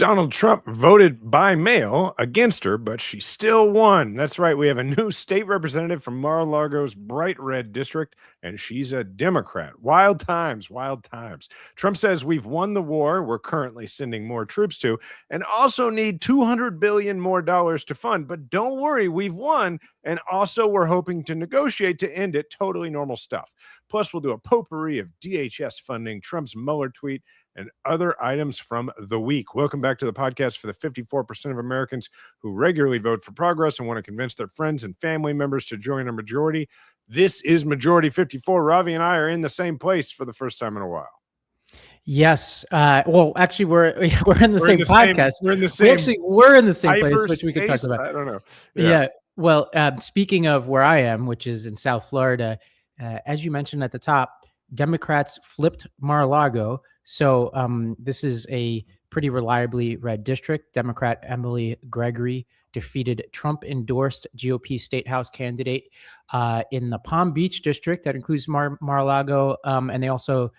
Donald Trump voted by mail against her, but she still won. That's right. We have a new state representative from Mar-a-Lago's bright red district, and she's a Democrat. Wild times, wild times. Trump says we've won the war we're currently sending more troops to, and also need $200 billion more dollars to fund. But don't worry, we've won, and also we're hoping to negotiate to end it. Totally normal stuff. Plus, we'll do a potpourri of DHS funding, Trump's Mueller tweet, and other items from the week. Welcome back to the podcast for the 54% of Americans who regularly vote for progress and want to convince their friends and family members to join a majority. This is Majority 54. Ravi and I are in the same place for the first time in a while. Yes. Well, actually, we're in the same podcast. We're in the same. We're in the same place, which we could talk about. I don't know. Yeah. Well, speaking of where I am, which is in South Florida, as you mentioned at the top, Democrats flipped Mar-a-Lago. So this is a pretty reliably red district. Democrat Emily Gregory defeated Trump-endorsed GOP state house candidate in the Palm Beach district. That includes Mar-a-Lago. And they also,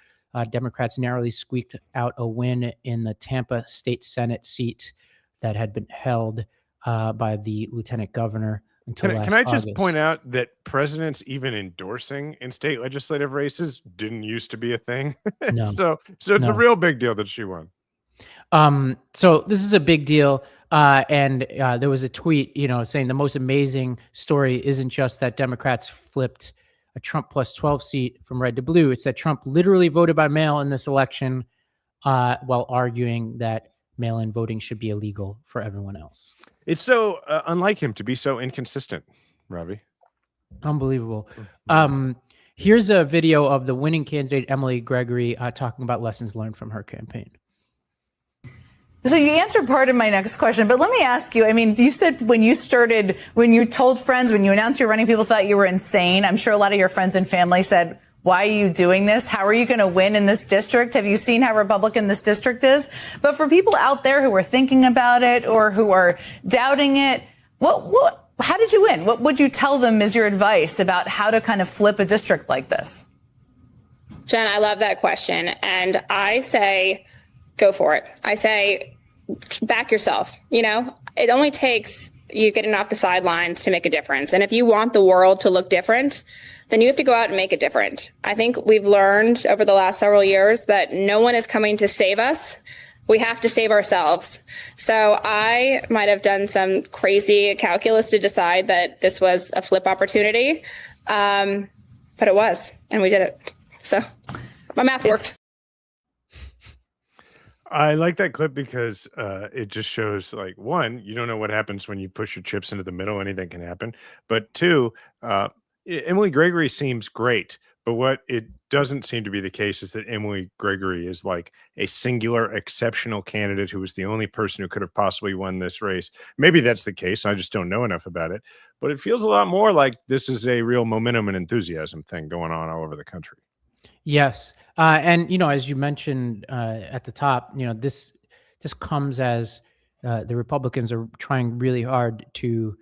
Democrats narrowly squeaked out a win in the Tampa State Senate seat that had been held by the lieutenant governor. Can I just point out that presidents even endorsing in state legislative races didn't used to be a thing? No. so it's a real big deal that she won. So this is a big deal. And there was a tweet, saying the most amazing story isn't just that Democrats flipped a Trump plus 12 seat from red to blue. It's that Trump literally voted by mail in this election while arguing that mail-in voting should be illegal for everyone else. It's so unlike him to be so inconsistent, Ravi. Unbelievable. Here's a video of the winning candidate, Emily Gregory, talking about lessons learned from her campaign. So you answered part of my next question, but let me ask you, you said when you told friends, when you announced you're running, people thought you were insane. I'm sure a lot of your friends and family said, why are you doing this? How are you going to win in this district? Have you seen how Republican this district is? But for people out there who are thinking about it or who are doubting it, how did you win? What would you tell them as your advice about how to kind of flip a district like this? Jen, I love that question. And I say, go for it. I say, back yourself. It only takes you getting off the sidelines to make a difference. And if you want the world to look different, then you have to go out and make it different. I think we've learned over the last several years that no one is coming to save us. We have to save ourselves. So I might have done some crazy calculus to decide that this was a flip opportunity, but it was, and we did it. So my math worked. I like that clip because it just shows, one, you don't know what happens when you push your chips into the middle. Anything can happen. But two, Emily Gregory seems great. But what it doesn't seem to be the case is that Emily Gregory is like a singular, exceptional candidate who was the only person who could have possibly won this race. Maybe that's the case. I just don't know enough about it. But it feels a lot more like this is a real momentum and enthusiasm thing going on all over the country. Yes. And, as you mentioned at the top, this comes as the Republicans are trying really hard to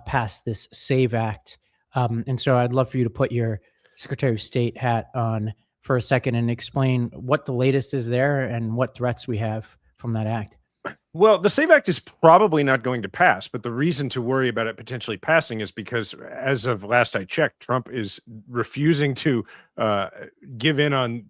pass this SAVE Act. And so I'd love for you to put your Secretary of State hat on for a second and explain what the latest is there and what threats we have from that act. Well, the SAVE Act is probably not going to pass, but the reason to worry about it potentially passing is because, as of last I checked, Trump is refusing to give in on,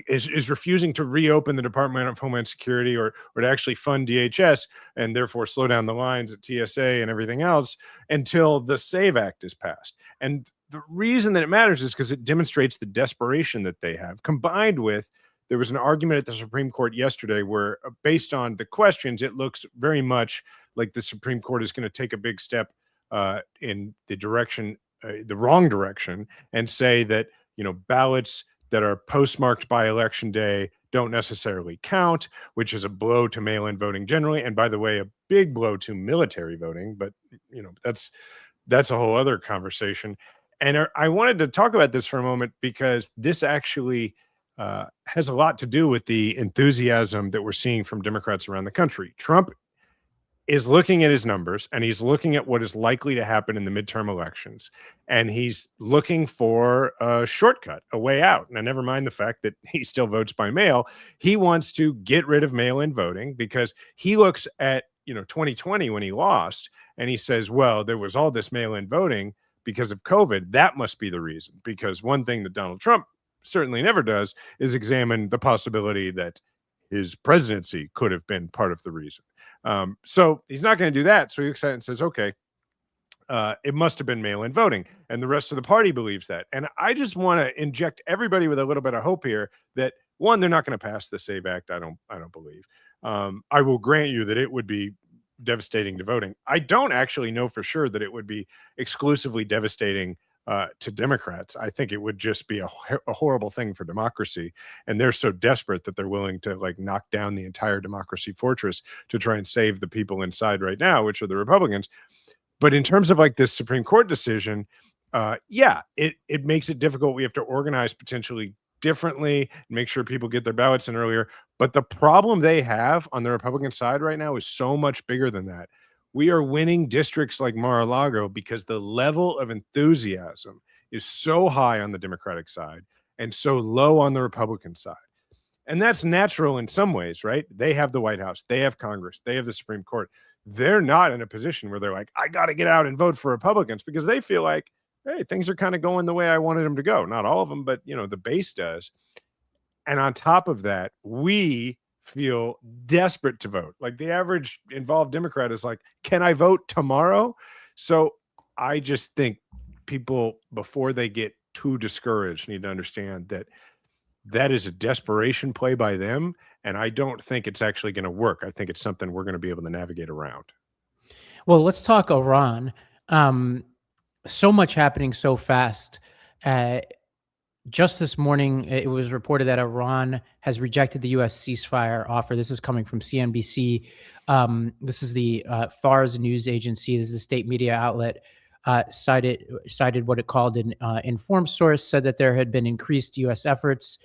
is refusing to reopen the Department of Homeland Security or to actually fund DHS and therefore slow down the lines at TSA and everything else until the SAVE Act is passed. And the reason that it matters is because it demonstrates the desperation that they have, combined with there was an argument at the Supreme Court yesterday where, based on the questions, it looks very much like the Supreme Court is going to take a big step in the wrong direction, and say that ballots that are postmarked by Election Day don't necessarily count, which is a blow to mail-in voting generally, and by the way, a big blow to military voting. But that's a whole other conversation. And I wanted to talk about this for a moment because this actually has a lot to do with the enthusiasm that we're seeing from Democrats around the country. Trump is looking at his numbers and he's looking at what is likely to happen in the midterm elections. And he's looking for a shortcut, a way out. Now, never mind the fact that he still votes by mail. He wants to get rid of mail-in voting because he looks at, 2020 when he lost and he says, well, there was all this mail-in voting because of COVID. That must be the reason. Because one thing that Donald Trump certainly never does is examine the possibility that his presidency could have been part of the reason. So he's not going to do that. So he looks at it and says, okay, it must have been mail-in voting. And the rest of the party believes that. And I just want to inject everybody with a little bit of hope here that, one, they're not going to pass the SAVE Act. I don't believe. I will grant you that it would be devastating to voting. I don't actually know for sure that it would be exclusively devastating to Democrats. I think it would just be a horrible thing for democracy. And they're so desperate that they're willing to knock down the entire democracy fortress to try and save the people inside right now, which are the Republicans. But in terms of this Supreme Court decision, it makes it difficult. We have to organize potentially differently, make sure people get their ballots in earlier. But the problem they have on the Republican side right now is so much bigger than that. We are winning districts like Mar-a-Lago because the level of enthusiasm is so high on the Democratic side and so low on the Republican side. And that's natural in some ways, right? They have the White House, they have Congress, they have the Supreme Court. They're not in a position where they're like, I got to get out and vote for Republicans, because they feel like, hey, things are kind of going the way I wanted them to go. Not all of them, but the base does. And on top of that, we feel desperate to vote. Like the average involved Democrat is like, can I vote tomorrow? So I just think people, before they get too discouraged, need to understand that that is a desperation play by them. And I don't think it's actually going to work. I think it's something we're going to be able to navigate around. Well, let's talk Iran. So much happening so fast. Just this morning, it was reported that Iran has rejected the U.S. ceasefire offer. This is coming from CNBC. This is the Fars news agency. This is a state media outlet. Cited what it called an informed source, said that there had been increased U.S. efforts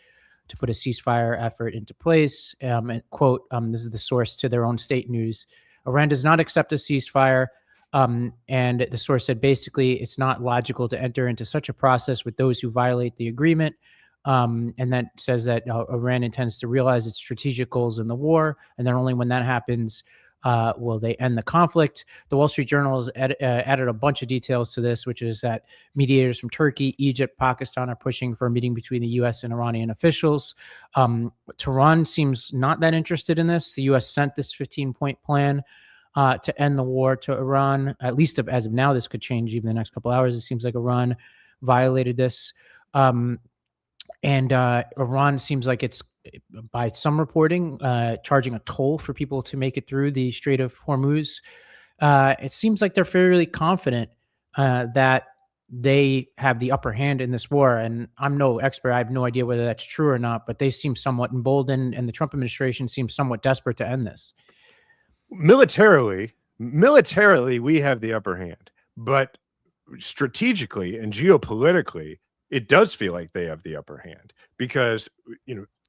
to put a ceasefire effort into place. And quote, this is the source to their own state news. Iran does not accept a ceasefire. And the source said, basically, it's not logical to enter into such a process with those who violate the agreement. And that says that Iran intends to realize its strategic goals in the war. And then only when that happens will they end the conflict. The Wall Street Journal has added a bunch of details to this, which is that mediators from Turkey, Egypt, Pakistan are pushing for a meeting between the U.S. and Iranian officials. Tehran seems not that interested in this. The U.S. sent this 15-point plan to end the war to Iran. At least as of now, this could change even the next couple hours. It seems like Iran violated this. And Iran seems like it's, by some reporting, charging a toll for people to make it through the Strait of Hormuz. It seems like they're fairly confident that they have the upper hand in this war. And I'm no expert. I have no idea whether that's true or not, but they seem somewhat emboldened, and the Trump administration seems somewhat desperate to end this. Militarily, we have the upper hand, but strategically and geopolitically, it does feel like they have the upper hand, because,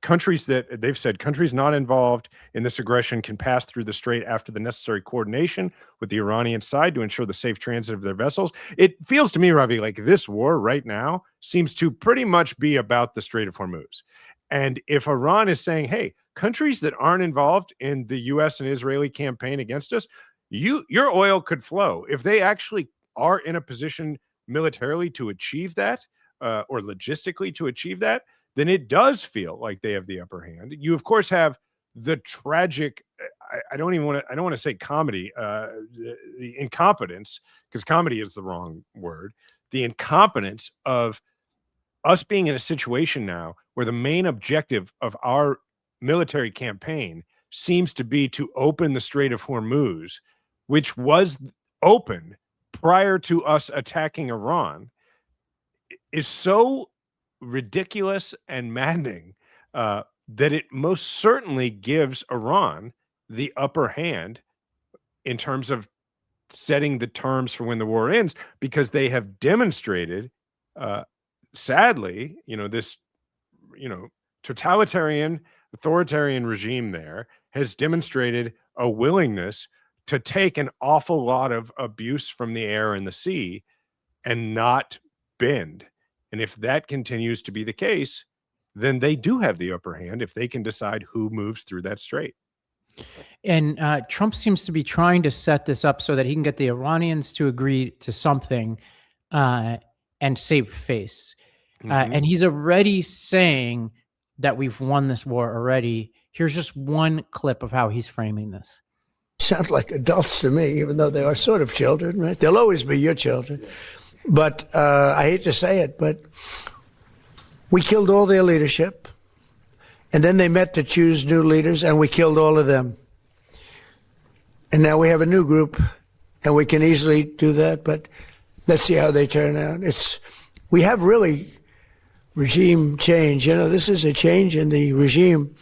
countries that they've said countries not involved in this aggression can pass through the strait after the necessary coordination with the Iranian side to ensure the safe transit of their vessels. It feels to me, Ravi, like this war right now seems to pretty much be about the Strait of Hormuz. And if Iran is saying, hey, countries that aren't involved in the U.S. and Israeli campaign against us, your oil could flow. If they actually are in a position militarily to achieve that, or logistically to achieve that, then it does feel like they have the upper hand. You, of course, have the tragic, I don't want to say comedy, the incompetence, because comedy is the wrong word, the incompetence of us being in a situation now where the main objective of our military campaign seems to be to open the Strait of Hormuz, which was open prior to us attacking Iran, is so ridiculous and maddening that it most certainly gives Iran the upper hand in terms of setting the terms for when the war ends, because they have demonstrated, sadly, this, totalitarian, authoritarian regime there has demonstrated a willingness to take an awful lot of abuse from the air and the sea and not bend. And if that continues to be the case, then they do have the upper hand if they can decide who moves through that strait. And Trump seems to be trying to set this up so that he can get the Iranians to agree to something and save face. And he's already saying that we've won this war already. Here's just one clip of how he's framing this. Sound like adults to me, even though they are sort of children, right? They'll always be your children. But I hate to say it, but we killed all their leadership. And then they met to choose new leaders, and we killed all of them. And now we have a new group, and we can easily do that, but let's see how they turn out. We have really regime change. You know, this is a change in the regime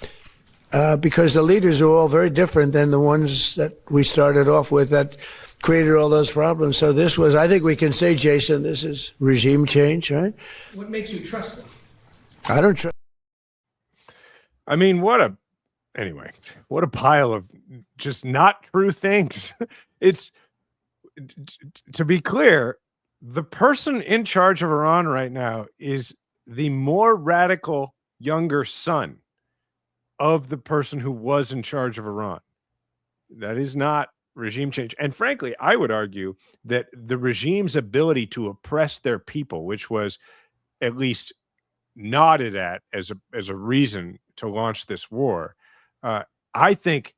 because the leaders are all very different than the ones that we started off with that created all those problems. So this was, I think we can say, Jason, this is regime change, right? What makes you trust them? I don't trust. I mean, what a pile of just not true things. It's, to be clear, the person in charge of Iran right now is the more radical younger son of the person who was in charge of Iran. That is not regime change. And frankly, I would argue that the regime's ability to oppress their people, which was at least nodded at as a reason to launch this war, I think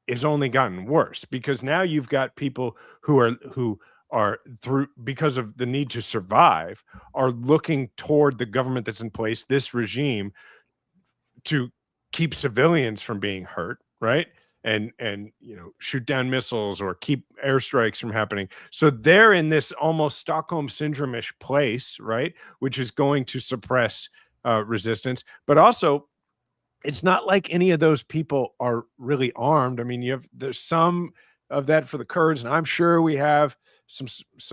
is only gotten worse, because now you've got people who are through, because of the need to survive, are looking toward the government that's in place, this regime, to keep civilians from being hurt, right? And shoot down missiles or keep airstrikes from happening. So they're in this almost Stockholm syndrome-ish place, right? Which is going to suppress resistance. But also, it's not like any of those people are really armed. I mean, there's some of that for the Kurds, and I'm sure we have some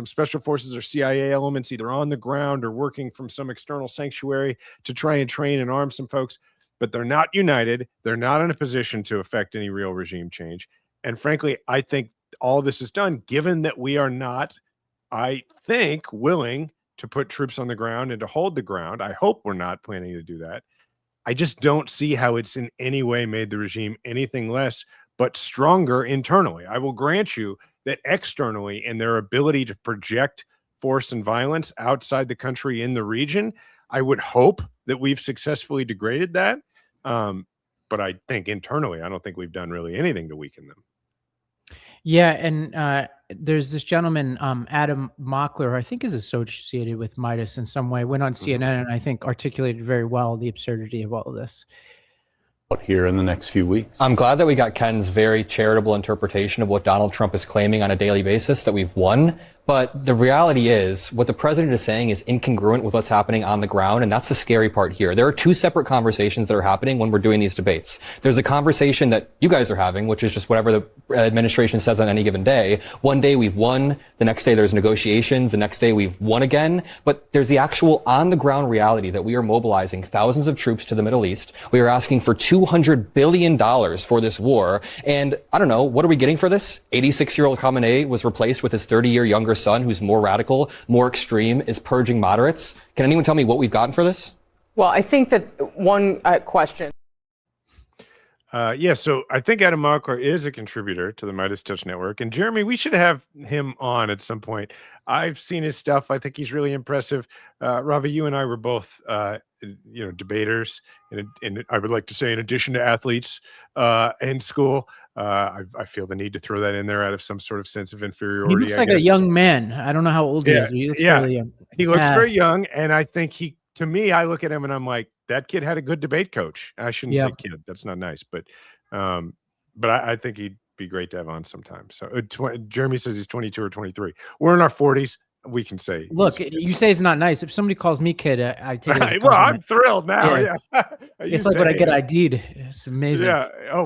special forces or CIA elements either on the ground or working from some external sanctuary to try and train and arm some folks. But they're not united. They're not in a position to affect any real regime change. And frankly, I think all this is done given that we are not, I think, willing to put troops on the ground and to hold the ground. I hope we're not planning to do that. I just don't see how it's in any way made the regime anything less but stronger internally. I will grant you that externally, in their ability to project force and violence outside the country in the region, I would hope that we've successfully degraded that. But I think internally, I don't think we've done really anything to weaken them. Yeah, and there's this gentleman, Adam Mockler, who I think is associated with Midas in some way, went on CNN and I think articulated very well the absurdity of all of this. Here in the next few weeks. I'm glad that we got Ken's very charitable interpretation of what Donald Trump is claiming on a daily basis, that we've won. But the reality is, what the president is saying is incongruent with what's happening on the ground, and that's the scary part here. There are two separate conversations that are happening when we're doing these debates. There's a conversation that you guys are having, which is just whatever the administration says on any given day. One day we've won, the next day there's negotiations, the next day we've won again. But there's the actual on-the-ground reality that we are mobilizing thousands of troops to the Middle East. We are asking for $200 billion for this war. And I don't know, what are we getting for this? 86-year-old Khamenei was replaced with his 30-year younger son, who's more radical, more extreme, is purging moderates. Can anyone tell me what we've gotten for this? Well, I think that one question. Yeah, so I think Adam Mockler is a contributor to the Midas Touch Network. And Jeremy, we should have him on at some point. I've seen his stuff. I think he's really impressive. Ravi, you and I were both, debaters. And I would like to say, in addition to athletes in school, I feel the need to throw that in there out of some sort of sense of inferiority. He looks like a young man. I don't know how old he is. But he looks fairly young. He looks very young. And I think to me, I look at him and I'm like, that kid had a good debate coach. I shouldn't say kid. That's not nice. But I think he'd be great to have on sometime. So Jeremy says he's 22 or 23. We're in our 40s. We can say. Look, you say it's not nice. If somebody calls me kid, I take it as a well, I'm thrilled now. Yeah. It's like when I get ID'd. It's amazing. Yeah. Oh,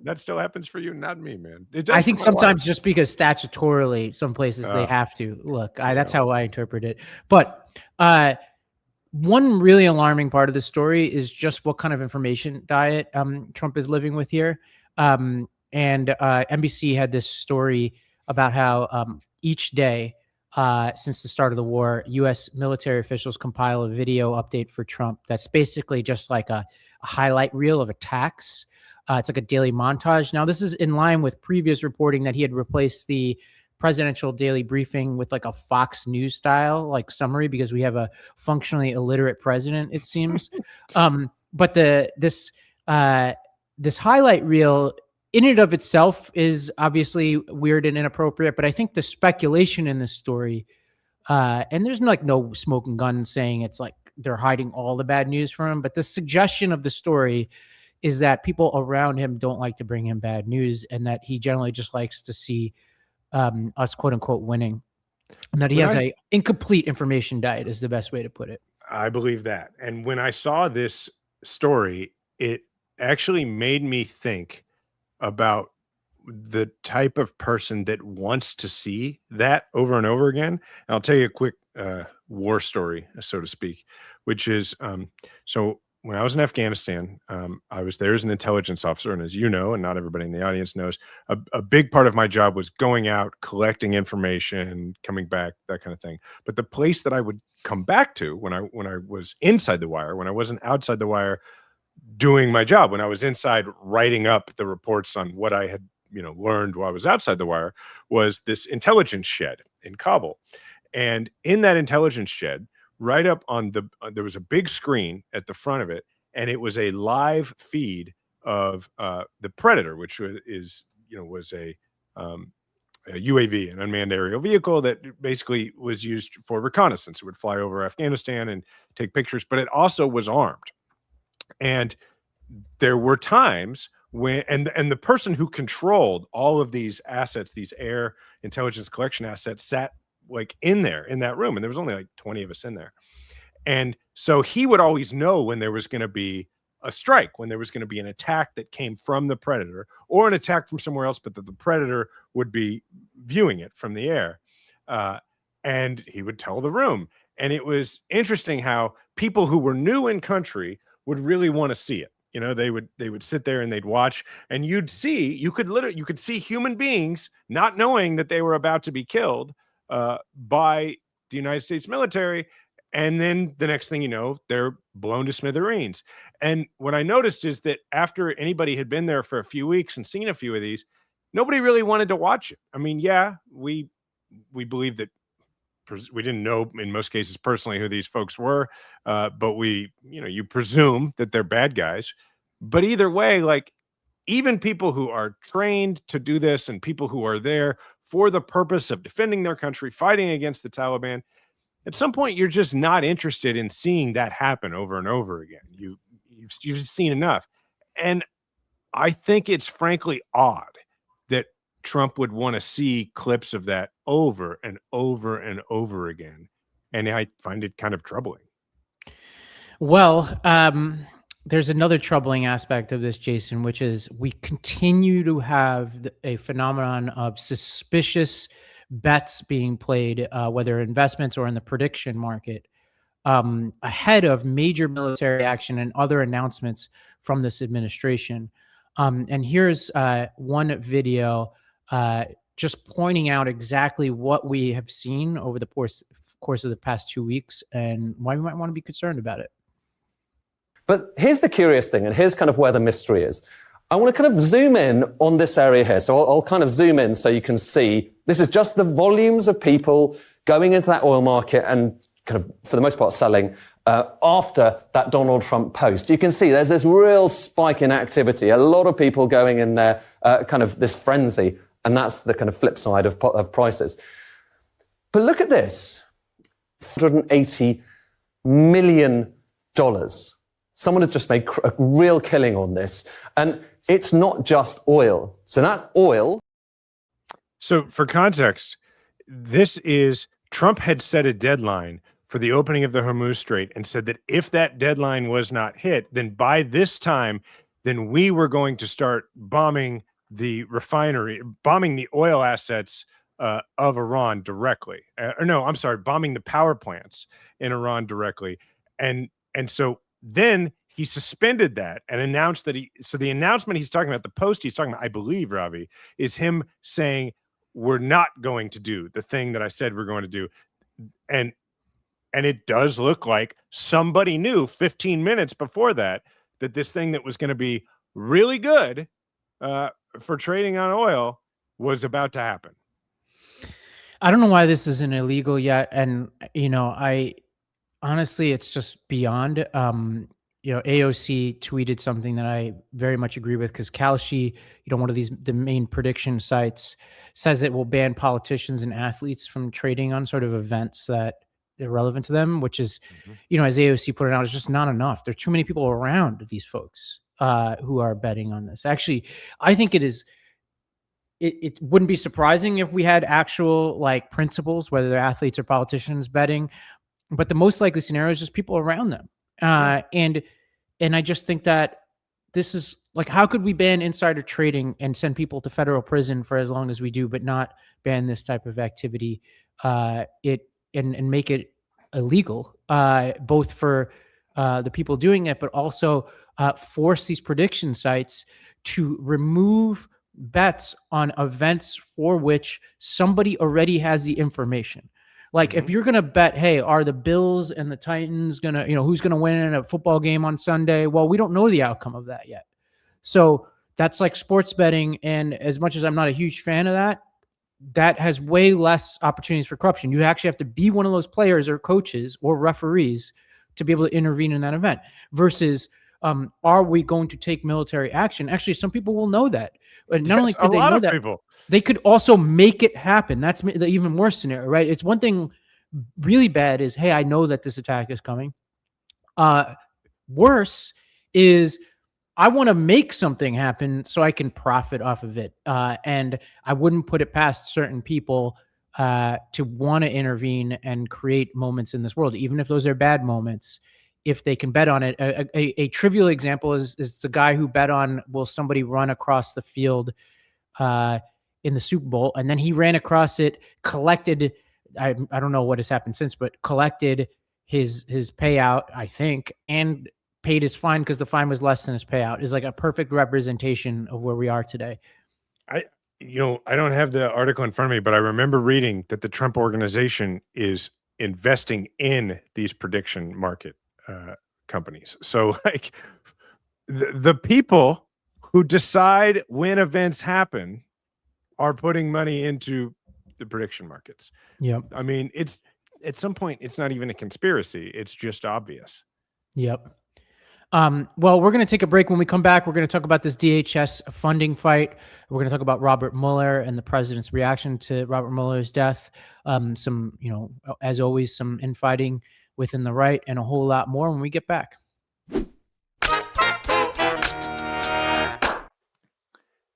that still happens for you, not me, man. It does. I think sometimes just because statutorily, some places they have to. Look, that's how I interpret it. But one really alarming part of the story is just what kind of information diet Trump is living with here. And NBC had this story about how each day since the start of the war, U.S. military officials compile a video update for Trump that's basically just like a highlight reel of attacks. It's like a daily montage. Now, this is in line with previous reporting that he had replaced the presidential daily briefing with like a Fox News style like summary, because we have a functionally illiterate president, it seems. But this highlight reel in and of itself is obviously weird and inappropriate, but I think the speculation in this story, and there's like no smoking gun saying it's like they're hiding all the bad news from him, but the suggestion of the story is that people around him don't like to bring him bad news, and that he generally just likes to see us quote unquote winning, and that he has a incomplete information diet is the best way to put it. I believe that. And when I saw this story, it actually made me think about the type of person that wants to see that over and over again. And I'll tell you a quick war story, so to speak, which is so when I was in Afghanistan, I was there as an intelligence officer. And as you know, and not everybody in the audience knows, a big part of my job was going out, collecting information, coming back, that kind of thing. But the place that I would come back to when I was inside the wire, when I wasn't outside the wire doing my job, when I was inside writing up the reports on what I had learned while I was outside the wire, was this intelligence shed in Kabul. And in that intelligence shed, right up on there was a big screen at the front of it, and it was a live feed of the Predator, which was a UAV, an unmanned aerial vehicle that basically was used for reconnaissance. It would fly over Afghanistan and take pictures, but it also was armed. And there were times when, and the person who controlled all of these assets, these air intelligence collection assets, sat like in that room, and there was only like 20 of us in there. And so he would always know when there was going to be a strike, when there was going to be an attack that came from the Predator or an attack from somewhere else, but that the Predator would be viewing it from the air. And he would tell the room. And it was interesting how people who were new in country would really want to see it. They would sit there and they'd watch, and you could see human beings not knowing that they were about to be killed by the United States military. And then the next thing you know, they're blown to smithereens. And what I noticed is that after anybody had been there for a few weeks and seen a few of these, nobody really wanted to watch it. I mean, yeah, we believe that we didn't know in most cases personally who these folks were, but you presume that they're bad guys. But either way, like, even people who are trained to do this and people who are there for the purpose of defending their country, fighting against the Taliban, at some point you're just not interested in seeing that happen over and over again. You've seen enough. And I think it's frankly odd that Trump would want to see clips of that over and over and over again. And I find it kind of troubling. Well, there's another troubling aspect of this, Jason, which is we continue to have a phenomenon of suspicious bets being played, whether investments or in the prediction market, ahead of major military action and other announcements from this administration. And here's one video just pointing out exactly what we have seen over the course of the past 2 weeks and why we might want to be concerned about it. But here's the curious thing, and here's kind of where the mystery is. I want to kind of zoom in on this area here. So I'll kind of zoom in so you can see this is just the volumes of people going into that oil market and kind of, for the most part, selling after that Donald Trump post. You can see there's this real spike in activity, a lot of people going in there, kind of this frenzy, and that's the kind of flip side of prices. But look at this, $180 million. Someone has just made a real killing on this. And it's not just oil. So that's oil. So for context, Trump had set a deadline for the opening of the Hormuz Strait and said that if that deadline was not hit, then by this time, then we were going to start bombing the refinery, bombing the oil assets of Iran directly. Bombing the power plants in Iran directly. And so then he suspended that and announced that so the announcement he's talking about, the post he's talking about, I believe, Ravi, is him saying, we're not going to do the thing that I said we're going to do. And it does look like somebody knew 15 minutes before that this thing that was going to be really good for trading on oil was about to happen. I don't know why this isn't illegal yet. And, I honestly, it's just beyond. AOC tweeted something that I very much agree with, because Kalshi, one of the main prediction sites, says it will ban politicians and athletes from trading on sort of events that are relevant to them, which is, as AOC put it out, it's just not enough. There are too many people around these folks who are betting on this. Actually, I think it wouldn't be surprising if we had actual principals, whether they're athletes or politicians, betting, but the most likely scenario is just people around them. And I just think that this is how could we ban insider trading and send people to federal prison for as long as we do, but not ban this type of activity, and make it illegal, both for the people doing it, but also force these prediction sites to remove bets on events for which somebody already has the information. If you're going to bet, hey, are the Bills and the Titans going to, who's going to win in a football game on Sunday? Well, we don't know the outcome of that yet. So that's like sports betting. And as much as I'm not a huge fan of that, that has way less opportunities for corruption. You actually have to be one of those players or coaches or referees to be able to intervene in that event versus, are we going to take military action? Actually, some people will know that. Not only could they know that, they could also make it happen. That's the even worse scenario, right? It's one thing really bad is, hey, I know that this attack is coming. Worse is I want to make something happen so I can profit off of it. And I wouldn't put it past certain people to want to intervene and create moments in this world, even if those are bad moments, if they can bet on it. A trivial example is the guy who bet on, will somebody run across the field in the Super Bowl, and then he ran across it, collected, I don't know what has happened since, but collected his payout, I think, and paid his fine because the fine was less than his payout, is a perfect representation of where we are today. I don't have the article in front of me, but I remember reading that the Trump organization is investing in these prediction market companies. So the people who decide when events happen are putting money into the prediction markets. Yep. I mean, it's at some point, it's not even a conspiracy. It's just obvious. Yep. Well, we're going to take a break. When we come back, we're going to talk about this DHS funding fight. We're going to talk about Robert Mueller and the president's reaction to Robert Mueller's death. Some, as always, some infighting within the right, and a whole lot more when we get back.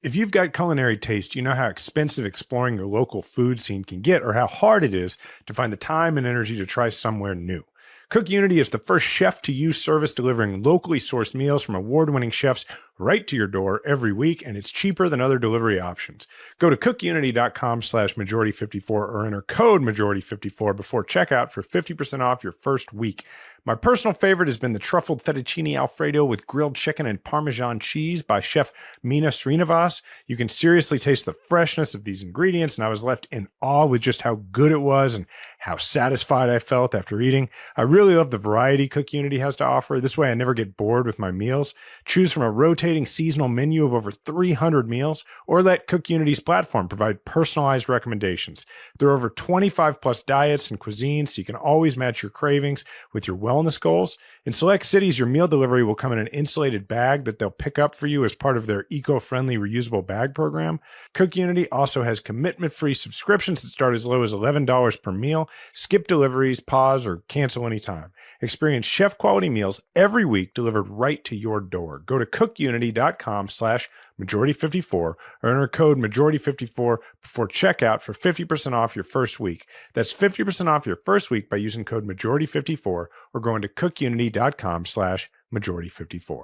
If you've got culinary taste, you know how expensive exploring your local food scene can get, or how hard it is to find the time and energy to try somewhere new. Cook Unity is the first chef-to-you service delivering locally sourced meals from award-winning chefs right to your door every week, and it's cheaper than other delivery options. Go to cookunity.com/majority54 or enter code majority54 before checkout for 50% off your first week. My personal favorite has been the truffled fettuccine Alfredo with grilled chicken and Parmesan cheese by Chef Mina Srinivas. You can seriously taste the freshness of these ingredients, and I was left in awe with just how good it was and how satisfied I felt after eating. I really love the variety Cook Unity has to offer. This way I never get bored with my meals. Choose from a rotating seasonal menu of over 300 meals, or let Cook Unity's platform provide personalized recommendations. There are over 25 plus diets and cuisines, so you can always match your cravings with your wellness goals. In select cities, your meal delivery will come in an insulated bag that they'll pick up for you as part of their eco-friendly reusable bag program. Cook Unity also has commitment-free subscriptions that start as low as $11 per meal. Skip deliveries, pause, or cancel anytime. Experience chef-quality meals every week delivered right to your door. Go to cookunity.com/majority54 or enter code majority54 before checkout for 50% off your first week. That's 50% off your first week by using code majority54 or going to cookunity.com/majority54.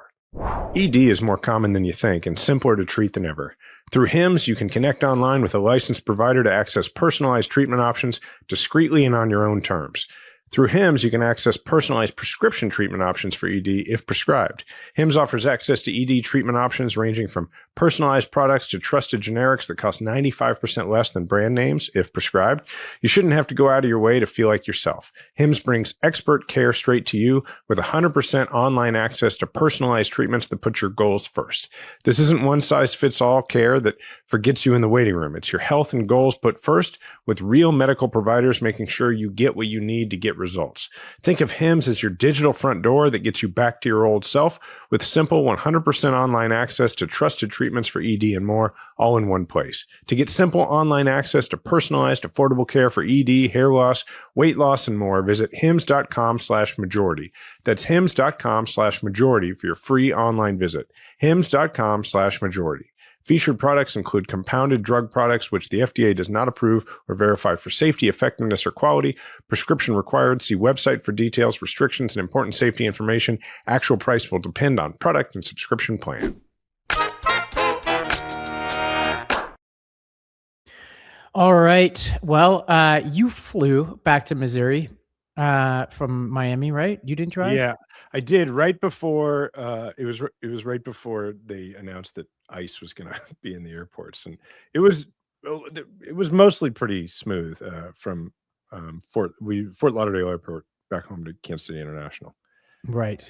ED is more common than you think and simpler to treat than ever. Through HIMSS, you can connect online with a licensed provider to access personalized treatment options discreetly and on your own terms. Through HIMSS, you can access personalized prescription treatment options for ED if prescribed. HIMSS offers access to ED treatment options ranging from personalized products to trusted generics that cost 95% less than brand names if prescribed. You shouldn't have to go out of your way to feel like yourself. HIMSS brings expert care straight to you with 100% online access to personalized treatments that put your goals first. This isn't one-size-fits-all care that forgets you in the waiting room. It's your health and goals put first, with real medical providers making sure you get what you need to get results. Think of HIMSS as your digital front door that gets you back to your old self with simple 100% online access to trusted treatments for ED and more, all in one place. To get simple online access to personalized, affordable care for ED, hair loss, weight loss, and more, visit hims.com/majority. That's hims.com/majority for your free online visit. hims.com/majority. Featured products include compounded drug products, which the FDA does not approve or verify for safety, effectiveness, or quality. Prescription required. See website for details, restrictions, and important safety information. Actual price will depend on product and subscription plan. All right. Well, you flew back to Missouri from Miami, right? You didn't drive? Yeah, I did right before it was right before they announced that ICE was going to be in the airports, and it was mostly pretty smooth from Fort Lauderdale Airport back home to Kansas City International. Right.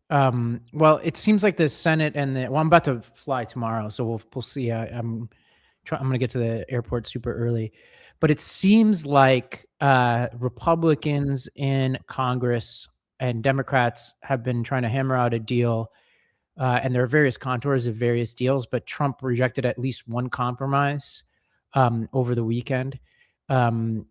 Well, it seems like the Senate and I'm about to fly tomorrow, so we'll see. I'm going to get to the airport super early, but it seems like Republicans in Congress and Democrats have been trying to hammer out a deal, and there are various contours of various deals, but Trump rejected at least one compromise over the weekend. There's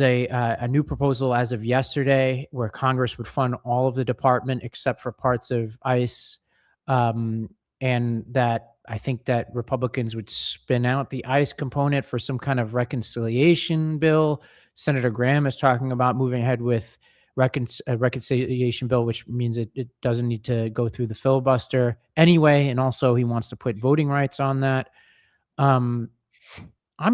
a new proposal as of yesterday where Congress would fund all of the department except for parts of ICE, and that I think that Republicans would spin out the ICE component for some kind of reconciliation bill. Senator Graham is talking about moving ahead with a reconciliation bill, which means it doesn't need to go through the filibuster anyway. And also he wants to put voting rights on that. I'm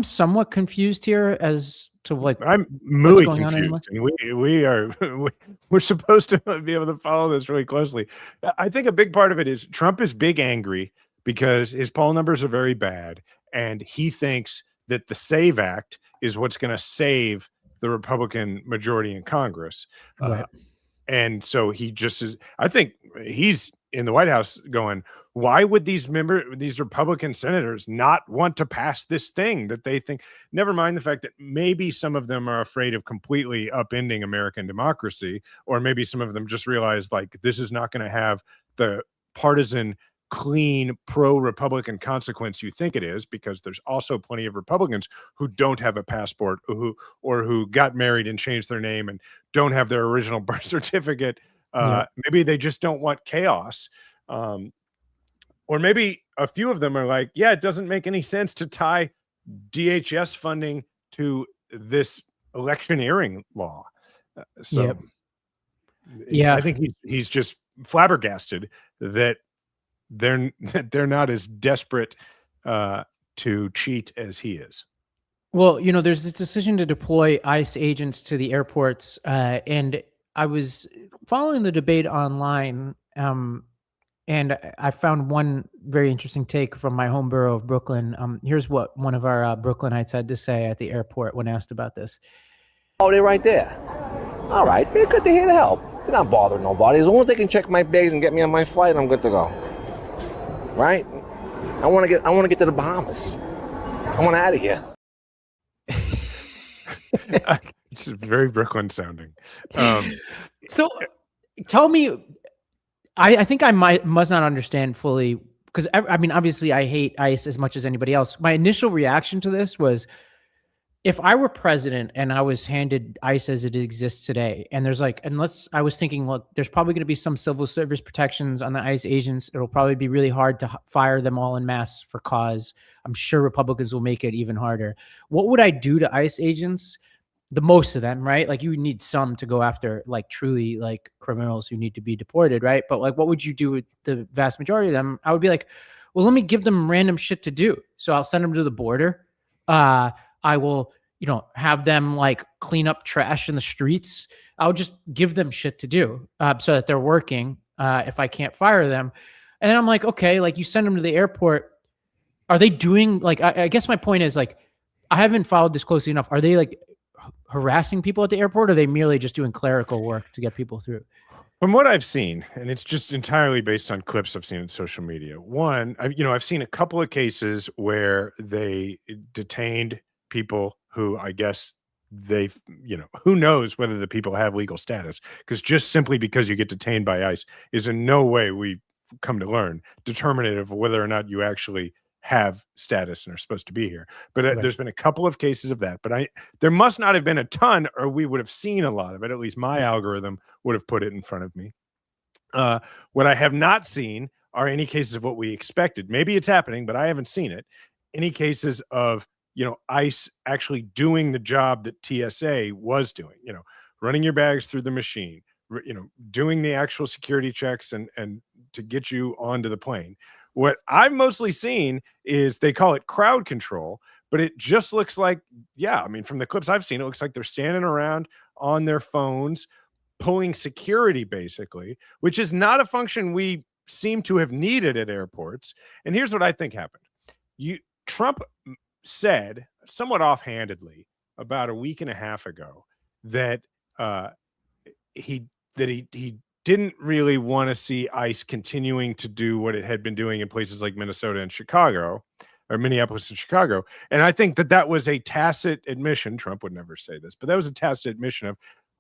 somewhat confused here as to I'm really confused, and we're supposed to be able to follow this really closely. I think a big part of it is Trump is big angry because his poll numbers are very bad, and he thinks that the SAVE Act is what's going to save the Republican majority in Congress. Right. And so he just is, I think he's in the White House going, why would these Republican senators not want to pass this thing that they think, never mind the fact that maybe some of them are afraid of completely upending American democracy, or maybe some of them just realize like this is not going to have the partisan, clean pro-Republican consequence you think it is, because there's also plenty of Republicans who don't have a passport who got married and changed their name and don't have their original birth certificate. Maybe they just don't want chaos. Or maybe a few of them are like, yeah, it doesn't make any sense to tie DHS funding to this electioneering law. I think he's just flabbergasted that they're not as desperate to cheat as he is. Well, there's this decision to deploy ICE agents to the airports, and I was following the debate online, and I found one very interesting take from my home borough of Brooklyn. Here's what one of our Brooklynites had to say at the airport when asked about this. Oh, they're right there. All right, they're good to here to help. They're not bothering nobody. As long as they can check my bags and get me on my flight, I'm good to go. Right? I want to get to the Bahamas. I want out of here. It's very Brooklyn sounding. So tell me, I think I must not understand fully, because I mean, obviously I hate ICE as much as anybody else. My initial reaction to this was, if I were president and I was handed ICE as it exists today, and I was thinking, look, there's probably going to be some civil service protections on the ICE agents. It'll probably be really hard to fire them all en masse for cause. I'm sure Republicans will make it even harder. What would I do to ICE agents? The most of them, right? Like, you need some to go after like truly like criminals who need to be deported, right? But like, what would you do with the vast majority of them? I would be like, well, let me give them random shit to do. So I'll send them to the border. I will have them like clean up trash in the streets. I'll just give them shit to do so that they're working if I can't fire them. And then I'm like, okay, like you send them to the airport. Are they doing like, I guess my point is like, I haven't followed this closely enough. Are they like harassing people at the airport, or are they merely just doing clerical work to get people through? From what I've seen, and it's just entirely based on clips I've seen on social media. One, I've seen a couple of cases where they detained people who I guess who knows whether the people have legal status, because just simply because you get detained by ICE is in no way, we come to learn, determinative of whether or not you actually have status and are supposed to be here. But Right. there's been a couple of cases of that, but there must not have been a ton, or we would have seen a lot of it. At least my algorithm would have put it in front of me. What I have not seen are any cases of what we expected. Maybe it's happening, but I haven't seen it. Any cases of ICE actually doing the job that TSA was doing, running your bags through the machine, doing the actual security checks and to get you onto the plane. What I've mostly seen is they call it crowd control, but it just looks like, from the clips I've seen, it looks like they're standing around on their phones, pulling security basically, which is not a function we seem to have needed at airports. And here's what I think happened. Trump said somewhat offhandedly about a week and a half ago that he didn't really want to see ICE continuing to do what it had been doing in places like Minnesota and Chicago, or Minneapolis and Chicago. And I think that was a tacit admission. Trump would never say this, but that was a tacit admission of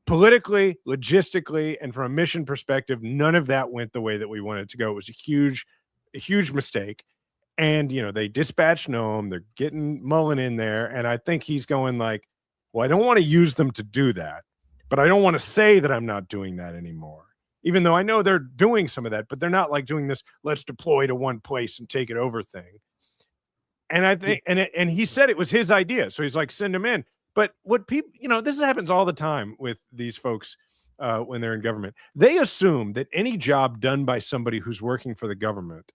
politically, logistically, and from a mission perspective, none of that went the way that we wanted it to go. It was a huge mistake. And, they dispatched Noam, they're getting Mullen in there. And I think he's going like, well, I don't want to use them to do that, but I don't want to say that I'm not doing that anymore. Even though I know they're doing some of that, but they're not like doing this, let's deploy to one place and take it over thing. And I think, and he said it was his idea. So he's like, send them in. But what people, this happens all the time with these folks when they're in government. They assume that any job done by somebody who's working for the government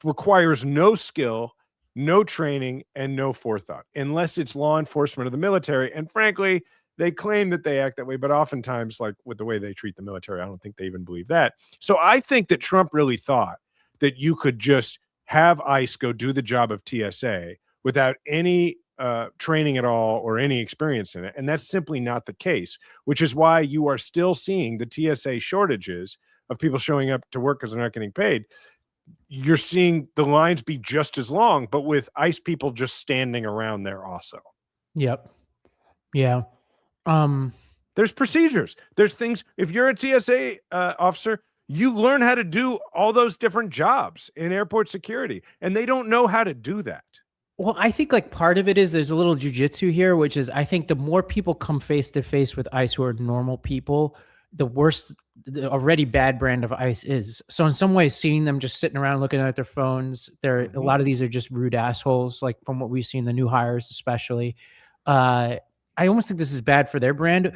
requires no skill, no training, and no forethought, unless it's law enforcement or the military. And frankly, they claim that they act that way, but oftentimes, like with the way they treat the military, I don't think they even believe that. So I think that Trump really thought that you could just have ICE go do the job of TSA without any training at all or any experience in it. And that's simply not the case, which is why you are still seeing the TSA shortages of people showing up to work because they're not getting paid. You're seeing the lines be just as long, but with ICE people just standing around there also. Yep. Yeah. There's procedures. There's things. If you're a TSA officer, you learn how to do all those different jobs in airport security, and they don't know how to do that. Well, I think like part of it is there's a little jujitsu here, which is I think the more people come face to face with ICE who are normal people, the worse the already bad brand of ICE is. So in some ways, seeing them just sitting around looking at their phones, a lot of these are just rude assholes, like from what we've seen, the new hires especially. I almost think this is bad for their brand.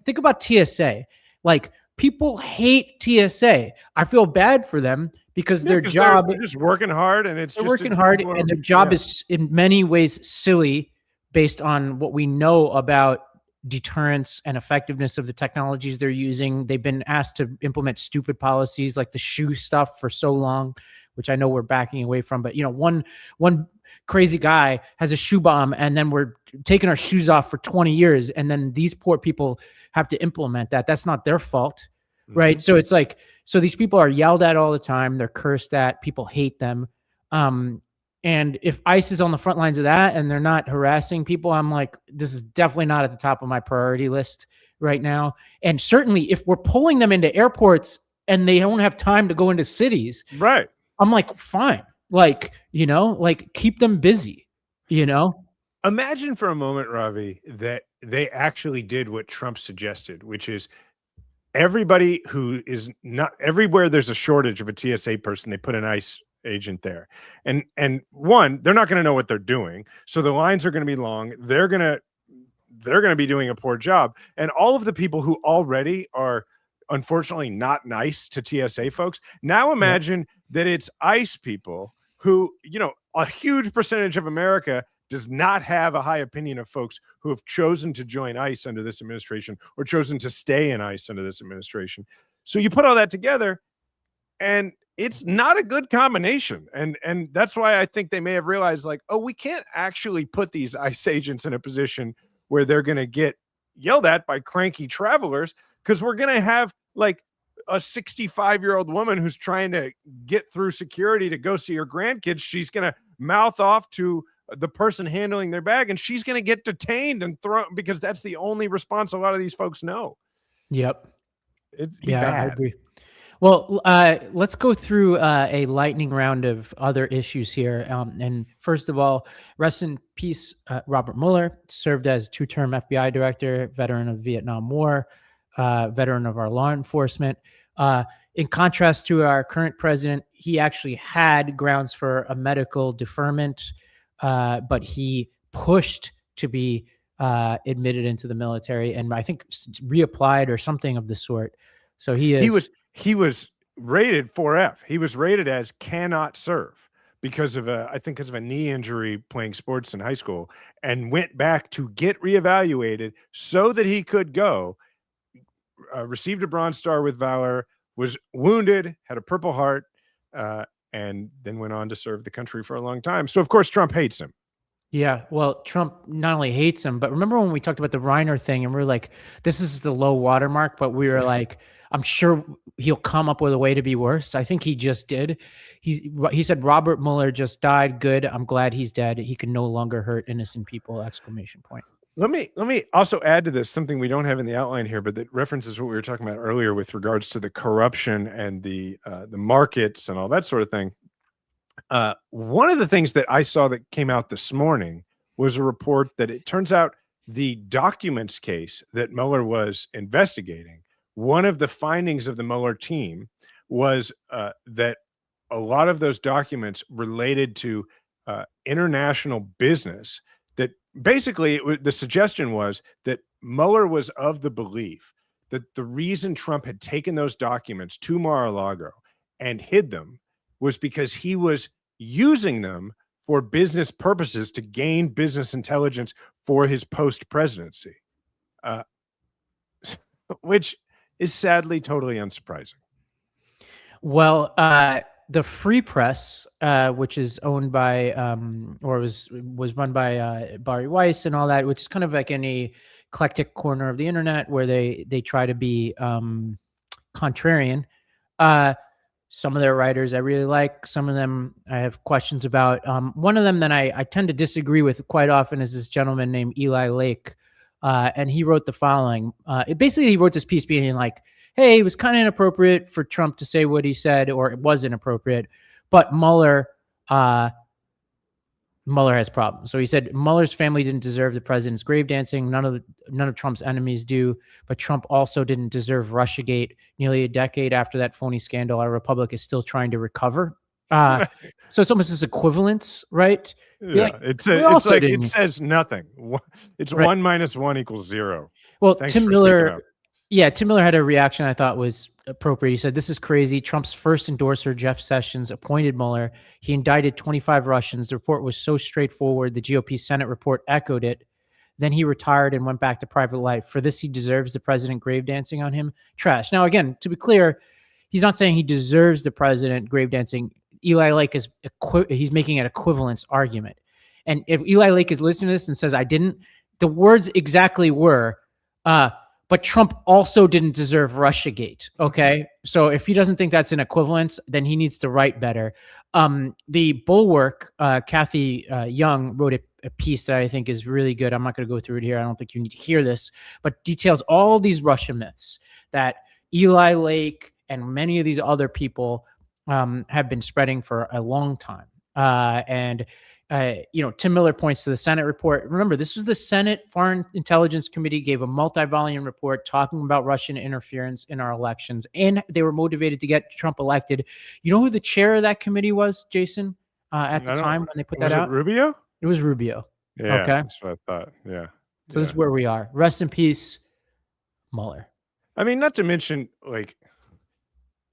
Think about TSA. Like, people hate TSA. I feel bad for them because their job, they're just working hard, and they're working hard, and their job is in many ways silly based on what we know about deterrence and effectiveness of the technologies they're using. They've been asked to implement stupid policies like the shoe stuff for so long, which I know we're backing away from. But one crazy guy has a shoe bomb, and then we're taking our shoes off for 20 years, and then these poor people have to implement that. That's not their fault, right? So it's like, so these people are yelled at all the time. They're cursed at. People hate them. And if ICE is on the front lines of that and they're not harassing people, I'm like, this is definitely not at the top of my priority list right now. And certainly if we're pulling them into airports and they don't have time to go into cities, right? I'm like, fine. Like, keep them busy, Imagine for a moment, Ravi, that they actually did what Trump suggested, which is everybody who is not everywhere there's a shortage of a TSA person, they put an ICE agent there. And one, they're not going to know what they're doing. So the lines are going to be long. They're going to be doing a poor job. And all of the people who already are unfortunately not nice to TSA folks. Now imagine that it's ICE people who, a huge percentage of America does not have a high opinion of folks who have chosen to join ICE under this administration or chosen to stay in ICE under this administration. So you put all that together, and it's not a good combination. And that's why I think they may have realized, like, oh, we can't actually put these ICE agents in a position where they're going to get yelled at by cranky travelers, because we're going to have like a 65-year-old woman who's trying to get through security to go see her grandkids. She's going to mouth off to the person handling their bag, and she's going to get detained and thrown, because that's the only response a lot of these folks know. Yep. It's Yeah, bad. I agree. Well, let's go through a lightning round of other issues here. And first of all, rest in peace, Robert Mueller, served as two-term FBI director, veteran of the Vietnam War, veteran of our law enforcement. In contrast to our current president, he actually had grounds for a medical deferment, but he pushed to be admitted into the military, and I think reapplied or something of the sort. So he was rated 4F. He was rated as cannot serve because of a knee injury playing sports in high school, and went back to get reevaluated so that he could go. Received a Bronze Star with Valor, was wounded, had a Purple Heart, and then went on to serve the country for a long time. So of course Trump hates him. Yeah, well, Trump not only hates him, but remember when we talked about the Reiner thing, and we are like, this is the low watermark, but we were like, I'm sure he'll come up with a way to be worse. I think he just did. He said, Robert Mueller just died. Good. I'm glad he's dead. He can no longer hurt innocent people, exclamation point. Let me also add to this something we don't have in the outline here, but that references what we were talking about earlier with regards to the corruption and the markets and all that sort of thing. One of the things that I saw that came out this morning was a report that it turns out the documents case that Mueller was investigating, one of the findings of the Mueller team was that a lot of those documents related to international business. That basically the suggestion was that Mueller was of the belief that the reason Trump had taken those documents to Mar-a-Lago and hid them was because he was using them for business purposes to gain business intelligence for his post-presidency, which is sadly totally unsurprising. Well, the Free Press, which is owned by or was run by Bari Weiss and all that, which is kind of like any eclectic corner of the internet where they try to be contrarian. Some of their writers I really like. Some of them I have questions about. One of them that I tend to disagree with quite often is this gentleman named Eli Lake. And he wrote the following. Basically, he wrote this piece being like, hey, it was kind of inappropriate for Trump to say what he said, or it was inappropriate. But Mueller has problems. So he said Mueller's family didn't deserve the president's grave dancing. None of Trump's enemies do. But Trump also didn't deserve Russiagate. Nearly a decade after that phony scandal, our republic is still trying to recover. So it's almost this equivalence, right? Yeah, like, it says nothing. It's right. 1 minus 1 equals 0. Well, Thanks Tim for Miller had a reaction I thought was appropriate. He said, this is crazy. Trump's first endorser, Jeff Sessions, appointed Mueller. He indicted 25 Russians. The report was so straightforward. The GOP Senate report echoed it. Then he retired and went back to private life. For this, he deserves the president grave dancing on him. Trash. Now, again, to be clear, he's not saying he deserves the president grave dancing. Eli Lake he's making an equivalence argument. And if Eli Lake is listening to this and says, I didn't, the words exactly were, but Trump also didn't deserve Russiagate. Okay. So if he doesn't think that's an equivalence, then he needs to write better. The Bulwark, Kathy Young wrote a piece that I think is really good. I'm not going to go through it here. I don't think you need to hear this, but details all these Russia myths that Eli Lake and many of these other people have been spreading for a long time. Tim Miller points to the Senate report. Remember, this was the Senate Foreign Intelligence Committee gave a multi-volume report talking about Russian interference in our elections, and they were motivated to get Trump elected. You know who the chair of that committee was, Jason, at the time when they put that out? Rubio? It was Rubio. Yeah, okay. That's what I thought. Yeah. So this is where we are. Rest in peace, Mueller. I mean, not to mention, like,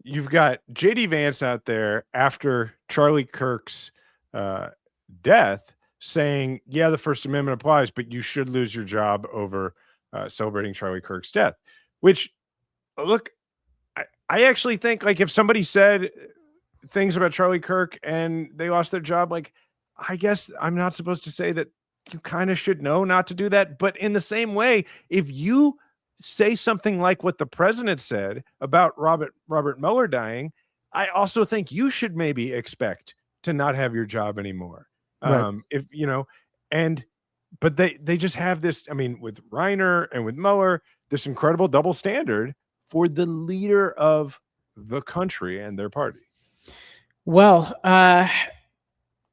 you've got J.D. Vance out there after Charlie Kirk's death, saying, yeah, the First Amendment applies, but you should lose your job over celebrating Charlie Kirk's death. Which, look, I actually think, like, if somebody said things about Charlie Kirk and they lost their job, like, I guess I'm not supposed to say that you kind of should know not to do that. But in the same way, if you say something like what the president said about Robert Mueller dying, I also think you should maybe expect to not have your job anymore. Right. If you know, but they just have this, I mean, with Reiner and with Mueller, this incredible double standard for the leader of the country and their party. Well,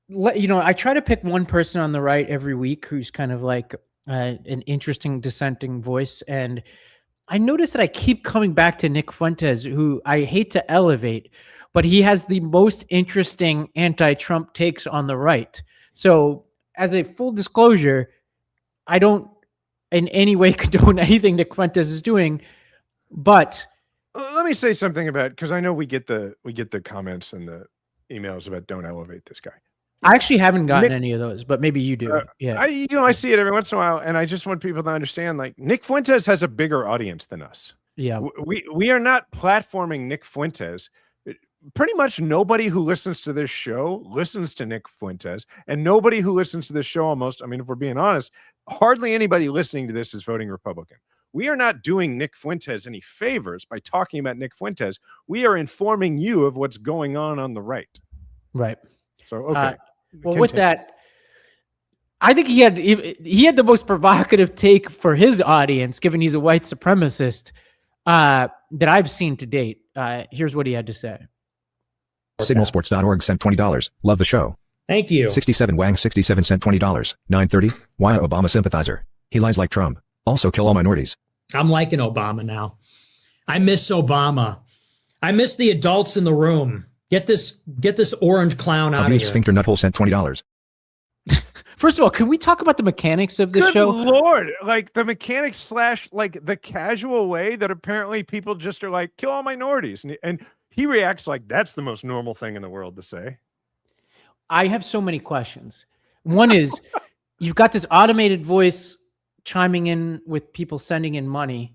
you know, I try to pick one person on the right every week who's kind of like an interesting dissenting voice. And I noticed that I keep coming back to Nick Fuentes, who I hate to elevate, but he has the most interesting anti-Trump takes on the right. So as a full disclosure, I don't in any way condone anything Nick Fuentes is doing, but let me say something about, because I know we get the comments and the emails about don't elevate this guy. I actually haven't gotten any of those, but maybe you do. Yeah. I see it every once in a while, and I just want people to understand, like, Nick Fuentes has a bigger audience than us. Yeah. We are not platforming Nick Fuentes. Pretty much nobody who listens to this show listens to Nick Fuentes, and nobody who listens to this show almost, I mean, if we're being honest, hardly anybody listening to this is voting Republican. We are not doing Nick Fuentes any favors by talking about Nick Fuentes. We are informing you of what's going on the right. Right. So, okay. Well, with that, I think he had the most provocative take for his audience, given he's a white supremacist, that I've seen to date. Here's what he had to say. Signalsports.org sent $20. Love the show. Thank you. 67 Wang 67 sent $20. 930. Why a Obama sympathizer? He lies like Trump. Also kill all minorities. I'm liking Obama now. I miss Obama. I miss the adults in the room. Get this orange clown out of here. Sphincter Nuthole sent $20. First of all, can we talk about the mechanics of this show? Good Lord, like the mechanics / like the casual way that apparently people just are like, kill all minorities. And he reacts like that's the most normal thing in the world to say. I have so many questions. One is, you've got this automated voice chiming in with people sending in money.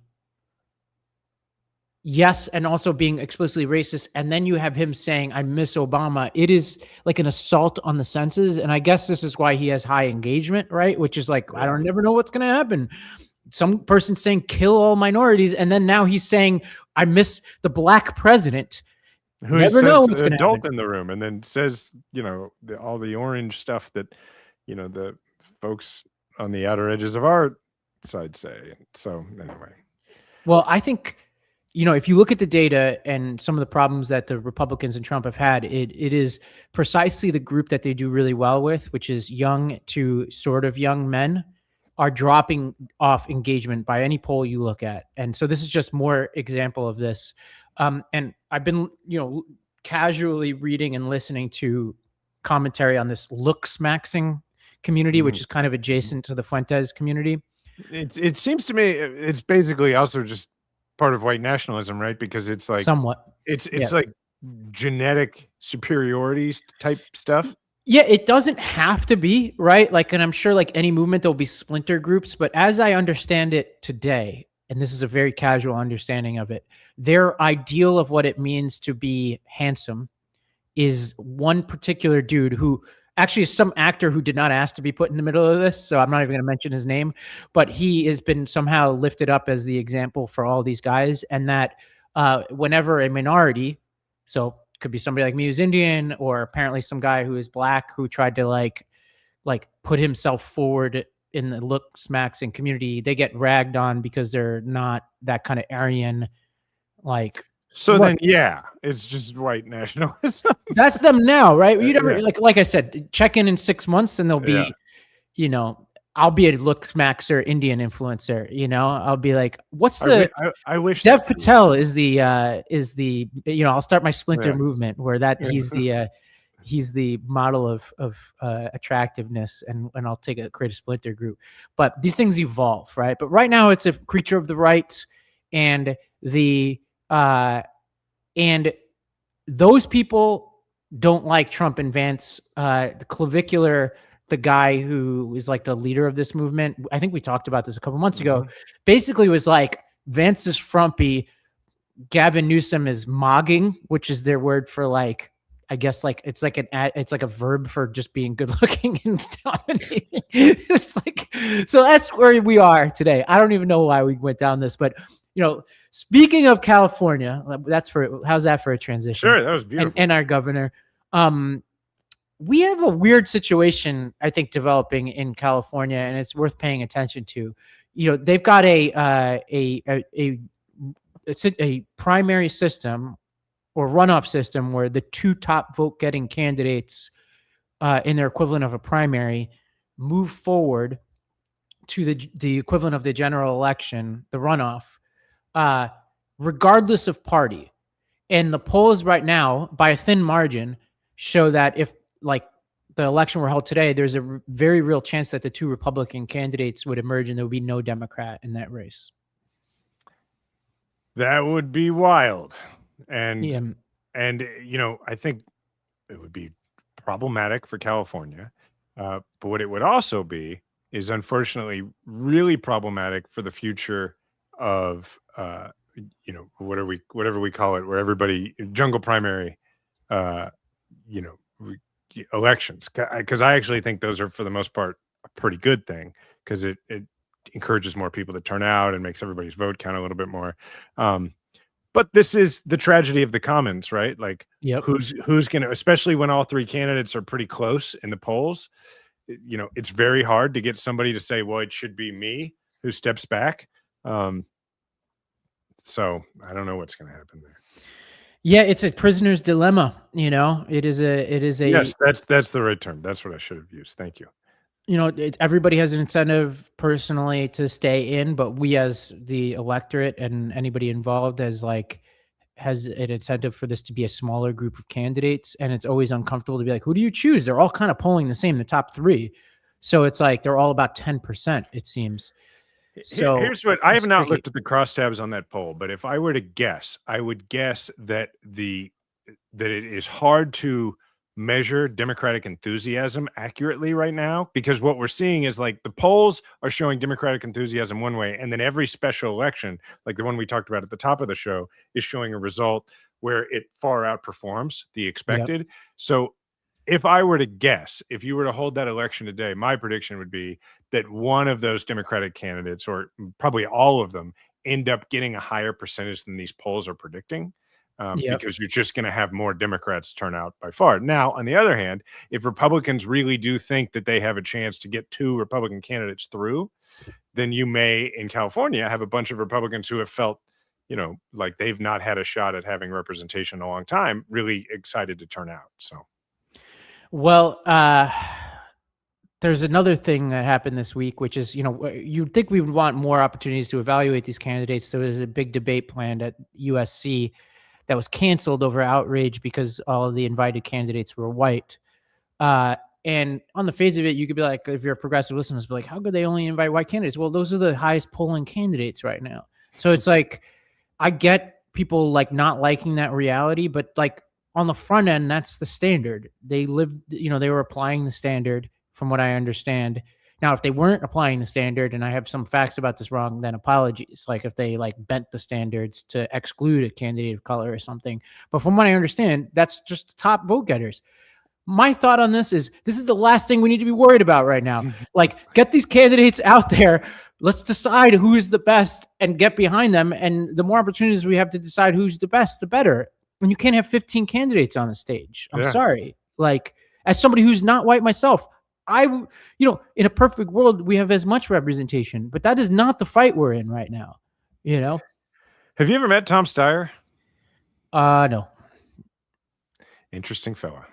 Yes, and also being explicitly racist. And then you have him saying, I miss Obama. It is like an assault on the senses. And I guess this is why he has high engagement, right? Which is like, I don't never know what's going to happen. Some person saying kill all minorities. And then now he's saying, I miss the black president. Who never says know what's going to adult happen in the room, and then says, you know, all the orange stuff that, you know, the folks on the outer edges of our side say. So anyway. Well, I think, you know, if you look at the data and some of the problems that the Republicans and Trump have had, it is precisely the group that they do really well with, which is young to sort of young men, are dropping off engagement by any poll you look at. And so this is just more example of this. And I've been, you know, casually reading and listening to commentary on this looks-maxing community, which is kind of adjacent to the Fuentes community. It seems to me it's basically also just part of white nationalism, right? Because it's like somewhat, it's like genetic superiority type stuff. Yeah, it doesn't have to be, right? Like, and I'm sure like any movement, there'll be splinter groups, but as I understand it today, and this is a very casual understanding of it, their ideal of what it means to be handsome is one particular dude who actually is some actor who did not ask to be put in the middle of this. So I'm not even going to mention his name, but he has been somehow lifted up as the example for all these guys. And that whenever a minority, so could be somebody like me who's Indian, or apparently some guy who is black who tried to like put himself forward in the looks-maxing community, they get ragged on because they're not that kind of Aryan, like. So then, yeah, it's just white nationalism. That's them now, right? You never, like I said, check in 6 months and they'll be, you know, I'll be a looks-maxer Indian influencer. You know, I'll be like, what's the? I wish Dev Patel is the you know, I'll start my splinter movement where he's the model of attractiveness, and I'll create a splinter group. But these things evolve, right? But right now it's a creature of the right, and and those people don't like Trump and Vance. The clavicular the guy who is like the leader of this movement, I think we talked about this a couple months ago, basically was like, Vance is frumpy, Gavin Newsom is mogging, which is their word for like, I guess like it's like a verb for just being good looking and dominating. It's like, so that's where we are today. I don't even know why we went down this, but speaking of California, how's that for a transition? Sure, that was beautiful. And our governor, we have a weird situation, I think, developing in California, and it's worth paying attention to. They've got it's a primary system or runoff system where the two top vote getting candidates in their equivalent of a primary move forward to the equivalent of the general election, the runoff, regardless of party. And the polls right now, by a thin margin, show that if like the election were held today, there's a very real chance that the two Republican candidates would emerge and there would be no Democrat in that race. That would be wild. And, Yeah. I think it would be problematic for California. But what it would also be is unfortunately really problematic for the future of, whatever we call it, where everybody jungle primary, elections. Because I actually think those are, for the most part, a pretty good thing, because it encourages more people to turn out and makes everybody's vote count a little bit more. But this is the tragedy of the commons, right? Like, who's going to, especially when all three candidates are pretty close in the polls, it's very hard to get somebody to say, well, it should be me who steps back. So I don't know what's going to happen there. Yeah, it's a prisoner's dilemma. It is a. Yes, that's the right term. That's what I should have used. Thank you. Everybody has an incentive personally to stay in, but we as the electorate and anybody involved has an incentive for this to be a smaller group of candidates. And it's always uncomfortable to be like, who do you choose? They're all kind of polling the same, the top three. So it's like, they're all about 10%, it seems. So here's what I have not looked at the crosstabs on that poll, but if I were to guess, I would guess that that it is hard to measure Democratic enthusiasm accurately right now, because what we're seeing is like the polls are showing Democratic enthusiasm one way, and then every special election, like the one we talked about at the top of the show, is showing a result where it far outperforms the expected. So if I were to guess, if you were to hold that election today, my prediction would be that one of those Democratic candidates, or probably all of them, end up getting a higher percentage than these polls are predicting. Because you're just going to have more Democrats turn out by far. Now, on the other hand, if Republicans really do think that they have a chance to get two Republican candidates through, then you may, in California, have a bunch of Republicans who have felt, like they've not had a shot at having representation in a long time, really excited to turn out. So, well, there's another thing that happened this week, which is, you'd think we would want more opportunities to evaluate these candidates. There was a big debate planned at USC that was canceled over outrage because all of the invited candidates were white. And on the face of it, you could be like, if you're a progressive listener, be like, how could they only invite white candidates? Well, those are the highest polling candidates right now. So it's like, I get people like not liking that reality, but like on the front end, that's the standard. They lived, they were applying the standard from what I understand. Now, if they weren't applying the standard, and I have some facts about this wrong, then apologies. Like if they bent the standards to exclude a candidate of color or something. But from what I understand, that's just the top vote getters. My thought on this is the last thing we need to be worried about right now. Like, get these candidates out there. Let's decide who is the best and get behind them. And the more opportunities we have to decide who's the best, the better. And you can't have 15 candidates on the stage. I'm sorry. Like, as somebody who's not white myself, in a perfect world, we have as much representation, but that is not the fight we're in right now. Have you ever met Tom Steyer? No. Interesting fella.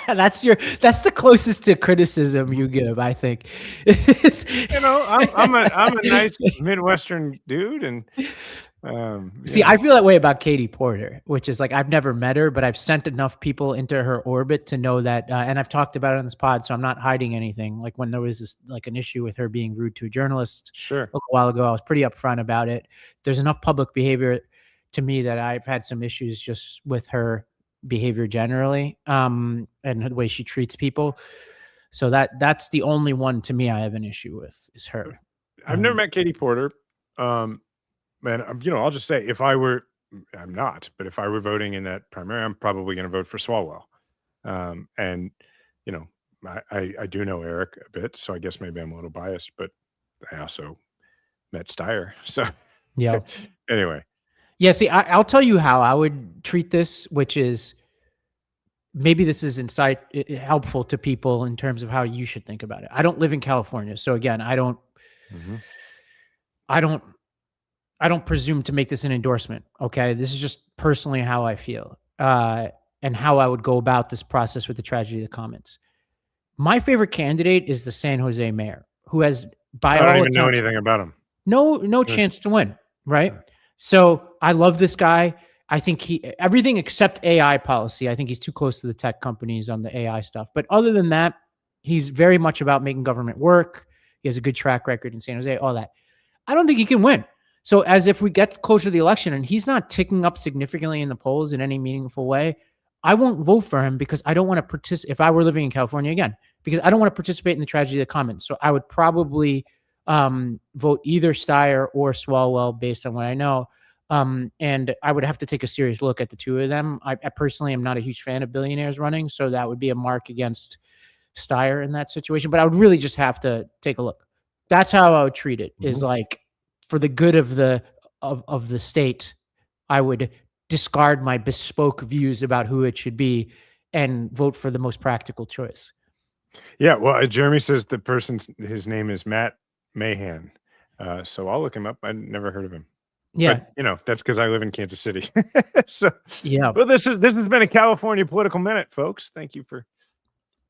That's the closest to criticism you give, I think. I'm a nice Midwestern dude, and see, I feel that way about Katie Porter, which is like, I've never met her, but I've sent enough people into her orbit to know that, and I've talked about it on this pod, so I'm not hiding anything. Like when there was this, an issue with her being rude to a journalist a little while ago, I was pretty upfront about it. There's enough public behavior to me that I've had some issues just with her behavior generally, and the way she treats people. So that's the only one to me I have an issue with is her. I've never met Katie Porter. Man, I'll just say I'm not, but if I were voting in that primary, I'm probably going to vote for Swalwell. And, I do know Eric a bit, so I guess maybe I'm a little biased, but I also met Steyer. So Yeah. anyway. Yeah, see, I'll tell you how I would treat this, which is maybe this is helpful to people in terms of how you should think about it. I don't live in California, so again, I don't presume to make this an endorsement. Okay, this is just personally how I feel and how I would go about this process with the tragedy of the commons. My favorite candidate is the San Jose mayor, who has by all I don't even accounts, know anything about him. no chance to win, right? So I love this guy. I think everything except AI policy. I think he's too close to the tech companies on the AI stuff. But other than that, he's very much about making government work. He has a good track record in San Jose, all that. I don't think he can win. So as if we get closer to the election and he's not ticking up significantly in the polls in any meaningful way, I won't vote for him because I don't want to participate. If I were living in California again, because I don't want to participate in the tragedy of the commons. So I would probably vote either Steyer or Swalwell based on what I know. And I would have to take a serious look at the two of them. I personally am not a huge fan of billionaires running, so that would be a mark against Steyer in that situation. But I would really just have to take a look. That's how I would treat it. Is like for the good of the state, I would discard my bespoke views about who it should be and vote for the most practical choice. Yeah, well, Jeremy says his name is Matt Mahan. So I'll look him up. I never heard of him. Yeah, but, that's because I live in Kansas City. So yeah. Well, this has been a California political minute, folks. Thank you for.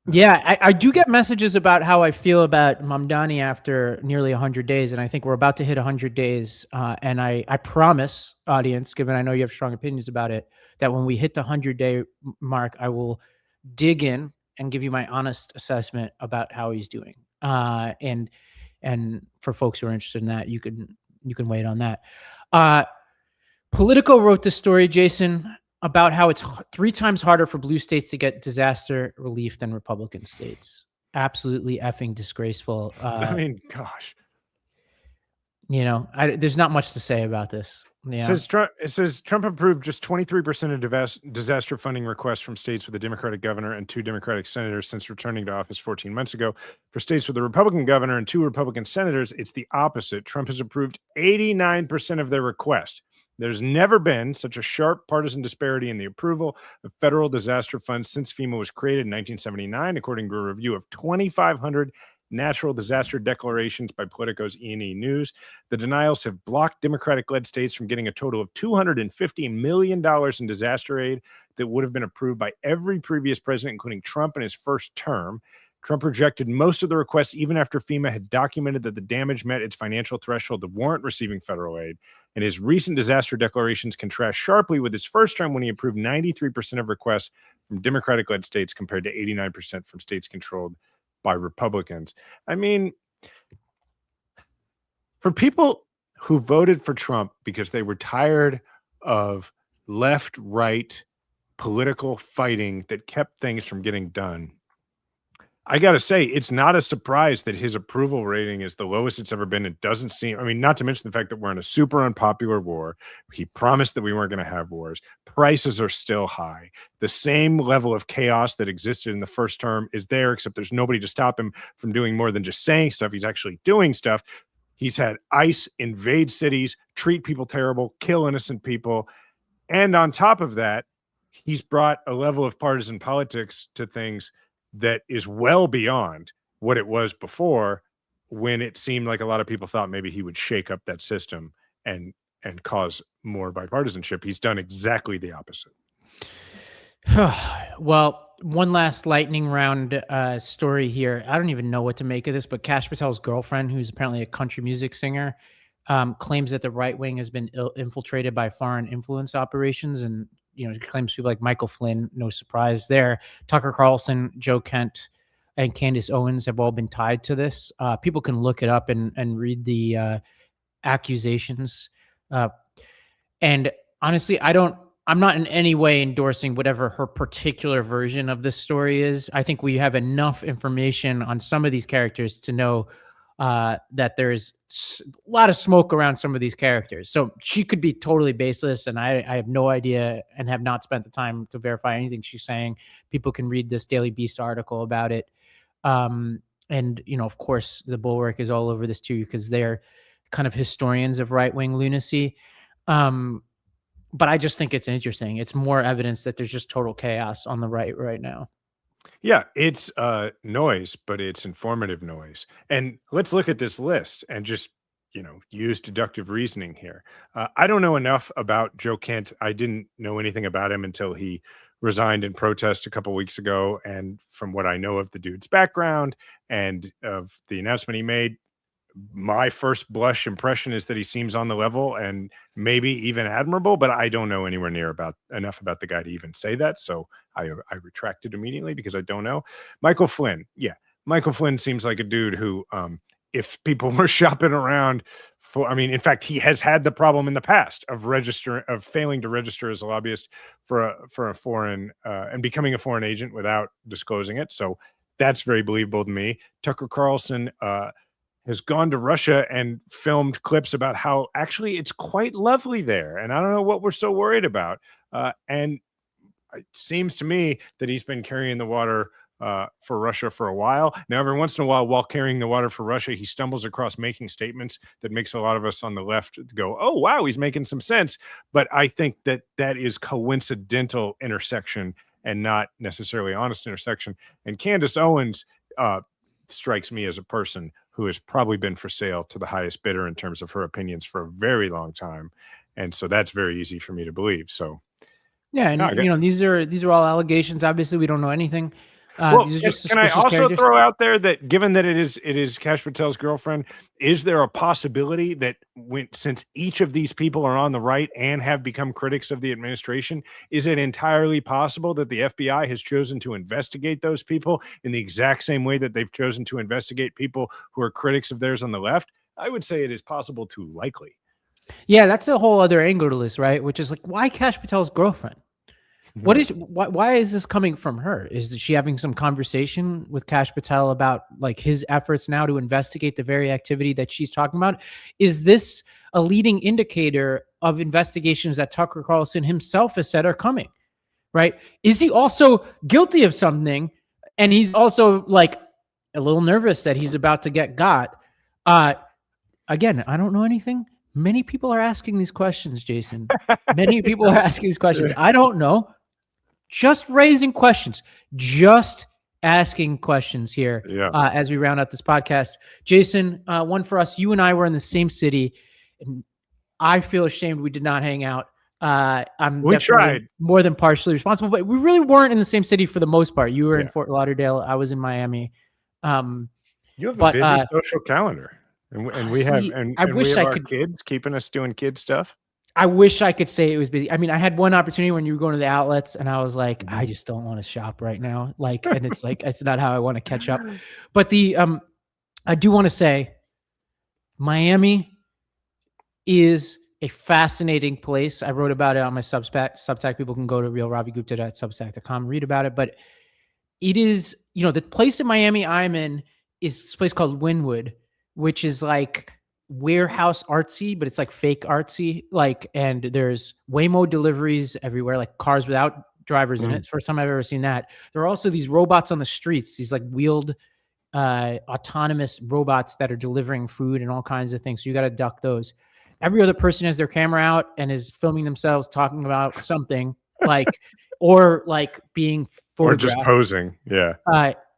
Yeah, I do get messages about how I feel about Mamdani after nearly 100 days, and I think we're about to hit 100 days. And I promise, audience, given I know you have strong opinions about it, that when we hit the 100-day mark, I will dig in and give you my honest assessment about how he's doing. And for folks who are interested in that, you can wait on that. Politico wrote this story, Jason, about how it's 3 times harder for blue states to get disaster relief than Republican states. Absolutely effing disgraceful. I mean, gosh. There's not much to say about this. Yeah. It says Trump approved just 23% of disaster funding requests from states with a Democratic governor and 2 Democratic senators since returning to office 14 months ago. For states with a Republican governor and 2 Republican senators, it's the opposite. Trump has approved 89% of their requests. There's never been such a sharp partisan disparity in the approval of federal disaster funds since FEMA was created in 1979, according to a review of 2,500 natural disaster declarations by Politico's E&E News. The denials have blocked Democratic-led states from getting a total of $250 million in disaster aid that would have been approved by every previous president, including Trump in his first term. Trump rejected most of the requests even after FEMA had documented that the damage met its financial threshold to warrant receiving federal aid. And his recent disaster declarations contrast sharply with his first term when he approved 93% of requests from Democratic-led states compared to 89% from states controlled by Republicans. I mean, for people who voted for Trump because they were tired of left-right political fighting that kept things from getting done, I got to say, it's not a surprise that his approval rating is the lowest it's ever been. It doesn't seem, not to mention the fact that we're in a super unpopular war. He promised that we weren't going to have wars. Prices are still high. The same level of chaos that existed in the first term is there, except there's nobody to stop him from doing more than just saying stuff. He's actually doing stuff. He's had ICE invade cities, treat people terrible, kill innocent people. And on top of that, he's brought a level of partisan politics to things that is well beyond what it was before, when it seemed like a lot of people thought maybe he would shake up that system and cause more bipartisanship. He's done exactly the opposite. Well, one last lightning round story here. I don't even know what to make of this, but Kash Patel's girlfriend, who's apparently a country music singer, claims that the right wing has been infiltrated by foreign influence operations, and claims people like Michael Flynn, no surprise there. Tucker Carlson, Joe Kent, and Candace Owens have all been tied to this. People can look it up and read the accusations. And honestly, I don't I'm not in any way endorsing whatever her particular version of this story is. I think we have enough information on some of these characters to know that there's a lot of smoke around some of these characters. So she could be totally baseless, and I have no idea and have not spent the time to verify anything she's saying. People can read this Daily Beast article about it. And, you know, of course, the Bulwark is all over this too, because they're kind of historians of right-wing lunacy. But I just think it's interesting. It's more evidence that there's just total chaos on the right now. Yeah, it's noise, but it's informative noise. And let's look at this list and just, you know, use deductive reasoning here. I don't know enough about Joe Kent. I didn't know anything about him until he resigned in protest a couple weeks ago. And from what I know of the dude's background and of the announcement he made, my first blush impression is that he seems on the level and maybe even admirable, but I don't know anywhere near enough about the guy to even say that. So I retracted immediately because I don't know. Michael Flynn. Yeah. Michael Flynn seems like a dude who, if people were shopping around for, I mean, in fact, he has had the problem in the past of failing to register as a lobbyist for a foreign, and becoming a foreign agent without disclosing it. So that's very believable to me. Tucker Carlson, has gone to Russia and filmed clips about how actually it's quite lovely there. And I don't know what we're so worried about. And it seems to me that he's been carrying the water for Russia for a while. Now, every once in a while carrying the water for Russia, he stumbles across making statements that makes a lot of us on the left go, oh, wow, he's making some sense. But I think that is coincidental intersection and not necessarily honest intersection. And Candace Owens strikes me as a person who has probably been for sale to the highest bidder in terms of her opinions for a very long time. And so that's very easy for me to believe. So yeah, and you know, these are all allegations. Obviously, we don't know anything. Well, these are just can I also characters. throw out there that given that it is Kash Patel's girlfriend, is there a possibility that since each of these people are on the right and have become critics of the administration, is it entirely possible that the FBI has chosen to investigate those people in the exact same way that they've chosen to investigate people who are critics of theirs on the left? I would say it is possible to likely. Yeah, that's a whole other angle to this, right? Which is like, why Kash Patel's girlfriend? Why is this coming from her? Is she having some conversation with Kash Patel about like his efforts now to investigate the very activity that she's talking about? Is this a leading indicator of investigations that Tucker Carlson himself has said are coming? Right? Is he also guilty of something? And he's also like a little nervous that he's about to get got. Again, I don't know anything. Many people are asking these questions, Jason. Many people are asking these questions. I don't know. Just raising questions, just asking questions here as we round out this podcast. Jason, one for us. You and I were in the same city, and I feel ashamed we did not hang out. We tried more than partially responsible, but we really weren't in the same city for the most part. You were in Fort Lauderdale. I was in Miami. You have a busy social calendar. And we have, and I wish I could kids keeping us doing kid stuff. I wish I could say it was busy. I mean, I had one opportunity when you were going to the outlets, and I was like, I just don't want to shop right now. Like, and it's like, it's not how I want to catch up. But I do want to say, Miami is a fascinating place. I wrote about it on my Substack. People can go to realravigupta.substack.com, read about it. But it is, you know, the place in Miami I'm in is this place called Wynwood, which is like warehouse artsy, but it's like fake artsy. Like, and there's Waymo deliveries everywhere, like cars without drivers in it. It's the first time I've ever seen that. There are also these robots on the streets, these like wheeled autonomous robots that are delivering food and all kinds of things. So you got to duck those. Every other person has their camera out and is filming themselves talking about something like, or like being photographed. Or just posing. Yeah.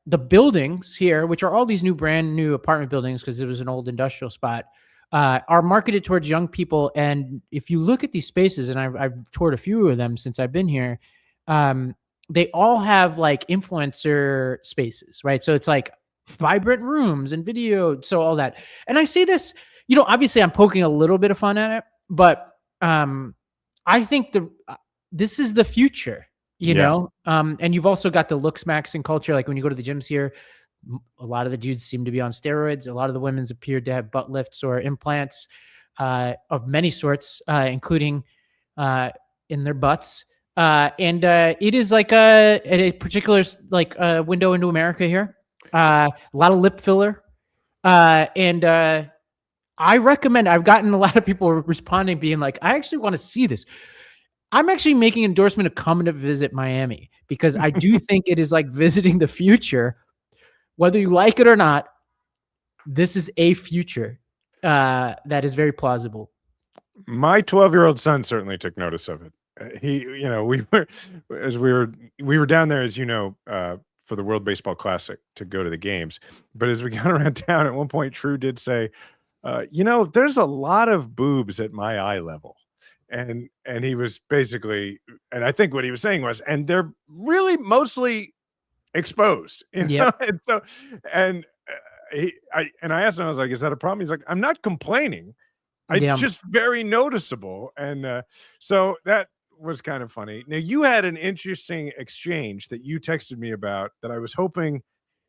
The buildings here, which are all these brand new apartment buildings, because it was an old industrial spot, are marketed towards young people. And if you look at these spaces, and I've toured a few of them since I've been here, they all have like influencer spaces, right? So it's like vibrant rooms and video, so all that. And I say this, you know, obviously I'm poking a little bit of fun at it, but I think this is the future. You know, and you've also got the looks maxing culture. Like when you go to the gyms here, a lot of the dudes seem to be on steroids. A lot of the women's appeared to have butt lifts or implants of many sorts, including in their butts. And it is like a particular like window into America here. A lot of lip filler. And I recommend, I've gotten a lot of people responding being like, I actually want to see this. I'm actually making endorsement of coming to visit Miami because I do think it is like visiting the future. Whether you like it or not, this is a future that is very plausible. My 12-year-old son certainly took notice of it. We were down there, as you know, for the World Baseball Classic to go to the games. But as we got around town, at one point, True did say, there's a lot of boobs at my eye level. And he was basically, and I think what he was saying was, and they're really mostly exposed. Yep. And so, and I asked him, I was like, is that a problem? He's like, I'm not complaining. It's just very noticeable. And so that was kind of funny. Now, you had an interesting exchange that you texted me about that I was hoping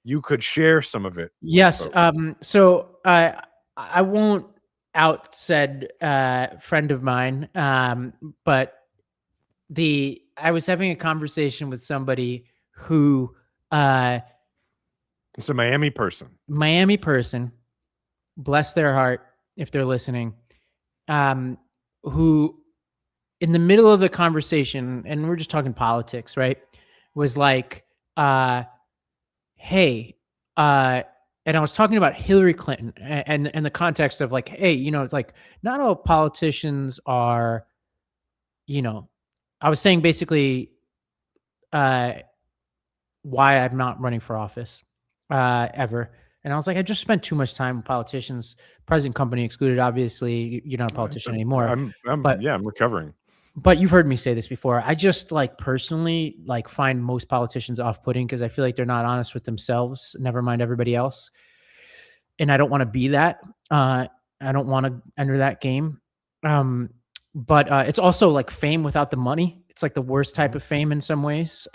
you could share some of it. Yes. So I won't out said friend of mine, but I was having a conversation with somebody who it's a Miami person, bless their heart if they're listening, who in the middle of the conversation, and we're just talking politics, right, was like, hey, and I was talking about Hillary Clinton and the context of like, hey, it's like not all politicians are, I was saying basically why I'm not running for office ever. And I was like, I just spent too much time with politicians, present company excluded. Obviously, you're not a politician anymore. I'm recovering. But you've heard me say this before. I just like personally like find most politicians off-putting because I feel like they're not honest with themselves, never mind everybody else. And I don't want to be that. I don't want to enter that game. But it's also like fame without the money. It's like the worst type of fame in some ways.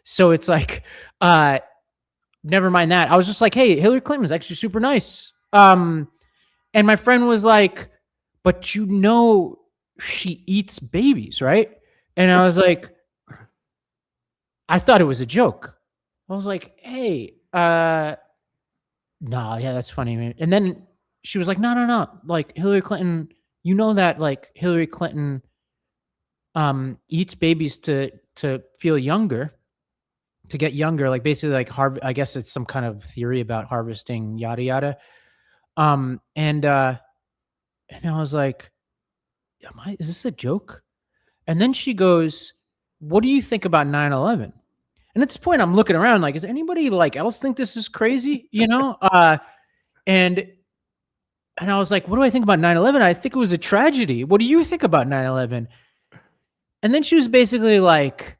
So it's like, never mind that. I was just like, hey, Hillary Clinton was actually super nice. And my friend was like, but she eats babies, right? And I was like, I thought it was a joke. I was like, hey, no, yeah, that's funny, man. And then she was like, no. Like Hillary Clinton, that like Hillary Clinton eats babies to feel younger, to get younger. Like basically like I guess it's some kind of theory about harvesting, yada, yada. And I was like, is this a joke? And then she goes, what do you think about 9/11? And at this point I'm looking around like, does anybody like else think this is crazy? And I was like, what do I think about 9/11? I think it was a tragedy. What do you think about 9/11? And then she was basically like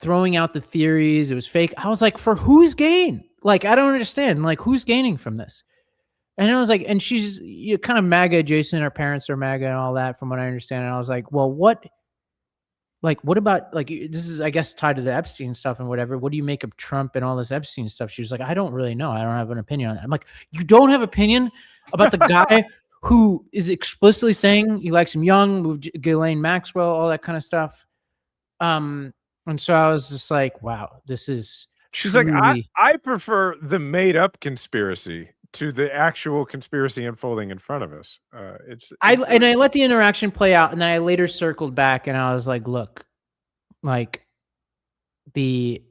throwing out the theories. It was fake. I was like, for whose gain? Like, I don't understand. Like, who's gaining from this? And I was like, and she's kind of MAGA adjacent. Her parents are MAGA and all that, from what I understand. And I was like, well, what about, like, this is, I guess, tied to the Epstein stuff and whatever. What do you make of Trump and all this Epstein stuff? She was like, I don't really know. I don't have an opinion on that. I'm like, you don't have opinion about the guy who is explicitly saying he likes him young, moved Ghislaine Maxwell, all that kind of stuff. And so I was just like, wow, this is. She's like, I prefer the made up conspiracy to the actual conspiracy unfolding in front of us. I let the interaction play out, and then I later circled back and I was like, look, like I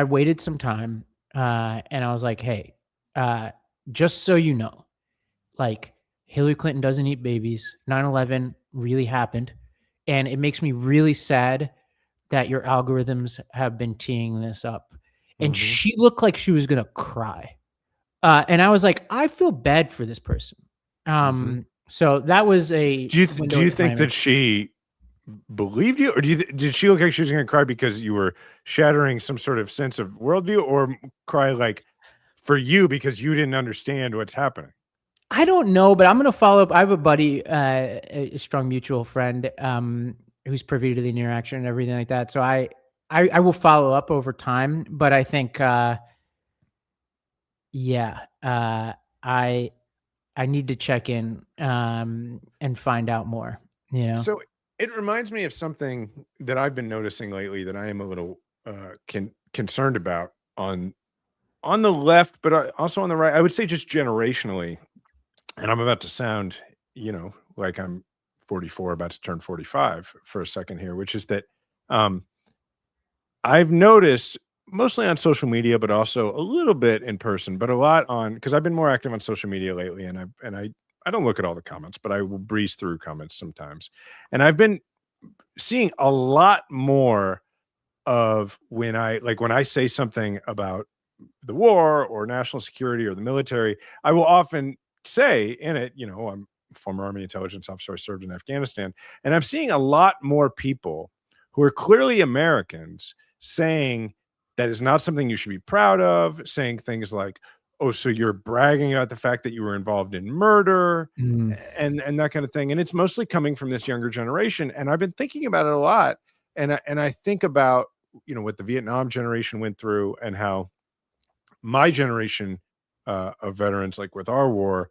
waited some time, and I was like, hey, just so you know, like Hillary Clinton doesn't eat babies. 9/11 really happened, and it makes me really sad that your algorithms have been teeing this up. And she looked like she was gonna cry. And I was like, I feel bad for this person. So that was a. Do you think that she believed you, or did she look like she was going to cry because you were shattering some sort of sense of worldview, or cry like for you because you didn't understand what's happening? I don't know, but I'm going to follow up. I have a buddy, a strong mutual friend, who's privy to the interaction and everything like that. So I will follow up over time, but I think. I need to check in and find out more. So It reminds me of something that I've been noticing lately that I am a little concerned about on the left, but also on the right. I would say just generationally, and I'm about to sound, like I'm 44, about to turn 45 for a second here, which is that I've noticed mostly on social media, but also a little bit in person, but a lot because I've been more active on social media lately, and I don't look at all the comments, but I will breeze through comments sometimes. And I've been seeing a lot more of when I say something about the war or national security or the military, I will often say in it, I'm a former Army intelligence officer, I served in Afghanistan, and I'm seeing a lot more people who are clearly Americans saying that is not something you should be proud of, saying things like, oh, so you're bragging about the fact that you were involved in murder and that kind of thing. And it's mostly coming from this younger generation. And I've been thinking about it a lot. And I think about, what the Vietnam generation went through and how my generation of veterans, like with our war,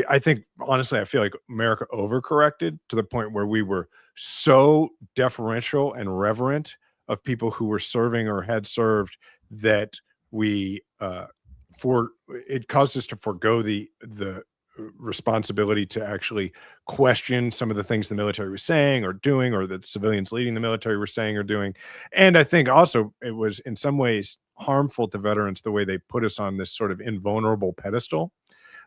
I think, honestly, I feel like America overcorrected to the point where we were so deferential and reverent of people who were serving or had served that it caused us to forego the responsibility to actually question some of the things the military was saying or doing, or that civilians leading the military were saying or doing. And I think also it was in some ways harmful to veterans the way they put us on this sort of invulnerable pedestal.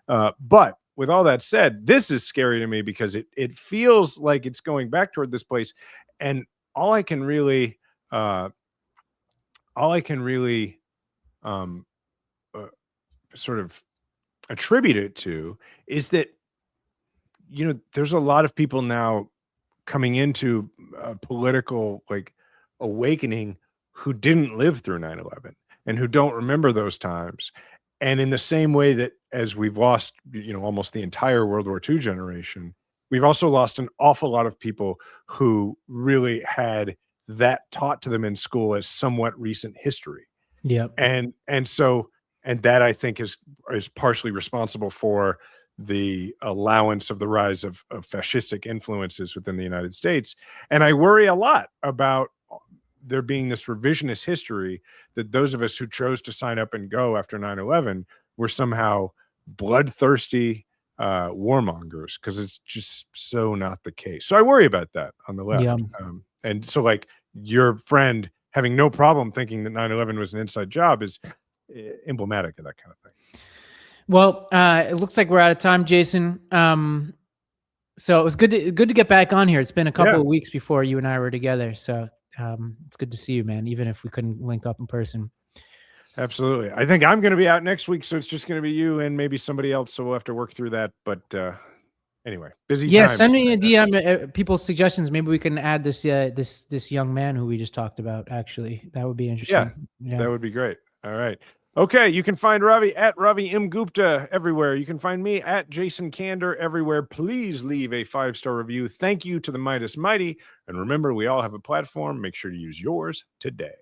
But with all that said, this is scary to me because it feels like it's going back toward this place. And all I can really sort of attribute it to is that, there's a lot of people now coming into a political awakening who didn't live through 9/11 and who don't remember those times. And in the same way that as we've lost, almost the entire World War II generation, we've also lost an awful lot of people who really had that taught to them in school as somewhat recent history. Yeah. And that I think is partially responsible for the allowance of the rise of fascistic influences within the United States. And I worry a lot about there being this revisionist history that those of us who chose to sign up and go after 9/11 were somehow bloodthirsty warmongers, because it's just so not the case. So I worry about that on the left. Yeah. And so your friend having no problem thinking that 9/11 was an inside job is emblematic of that kind of thing. Well, it looks like we're out of time, Jason. So it was good to get back on here. It's been a couple of weeks before you and I were together. So it's good to see you, man, even if we couldn't link up in person. Absolutely. I think I'm going to be out next week, so it's just going to be you and maybe somebody else. So we'll have to work through that. But anyway, busy times. Send me a DM, people's suggestions. Maybe we can add this this young man who we just talked about. Actually, that would be interesting. Yeah, that would be great. All right. Okay, you can find Ravi at Ravi M. Gupta everywhere. You can find me at Jason Kander everywhere. Please leave a 5-star review. Thank you to the Midas Mighty. And remember, we all have a platform. Make sure to use yours today.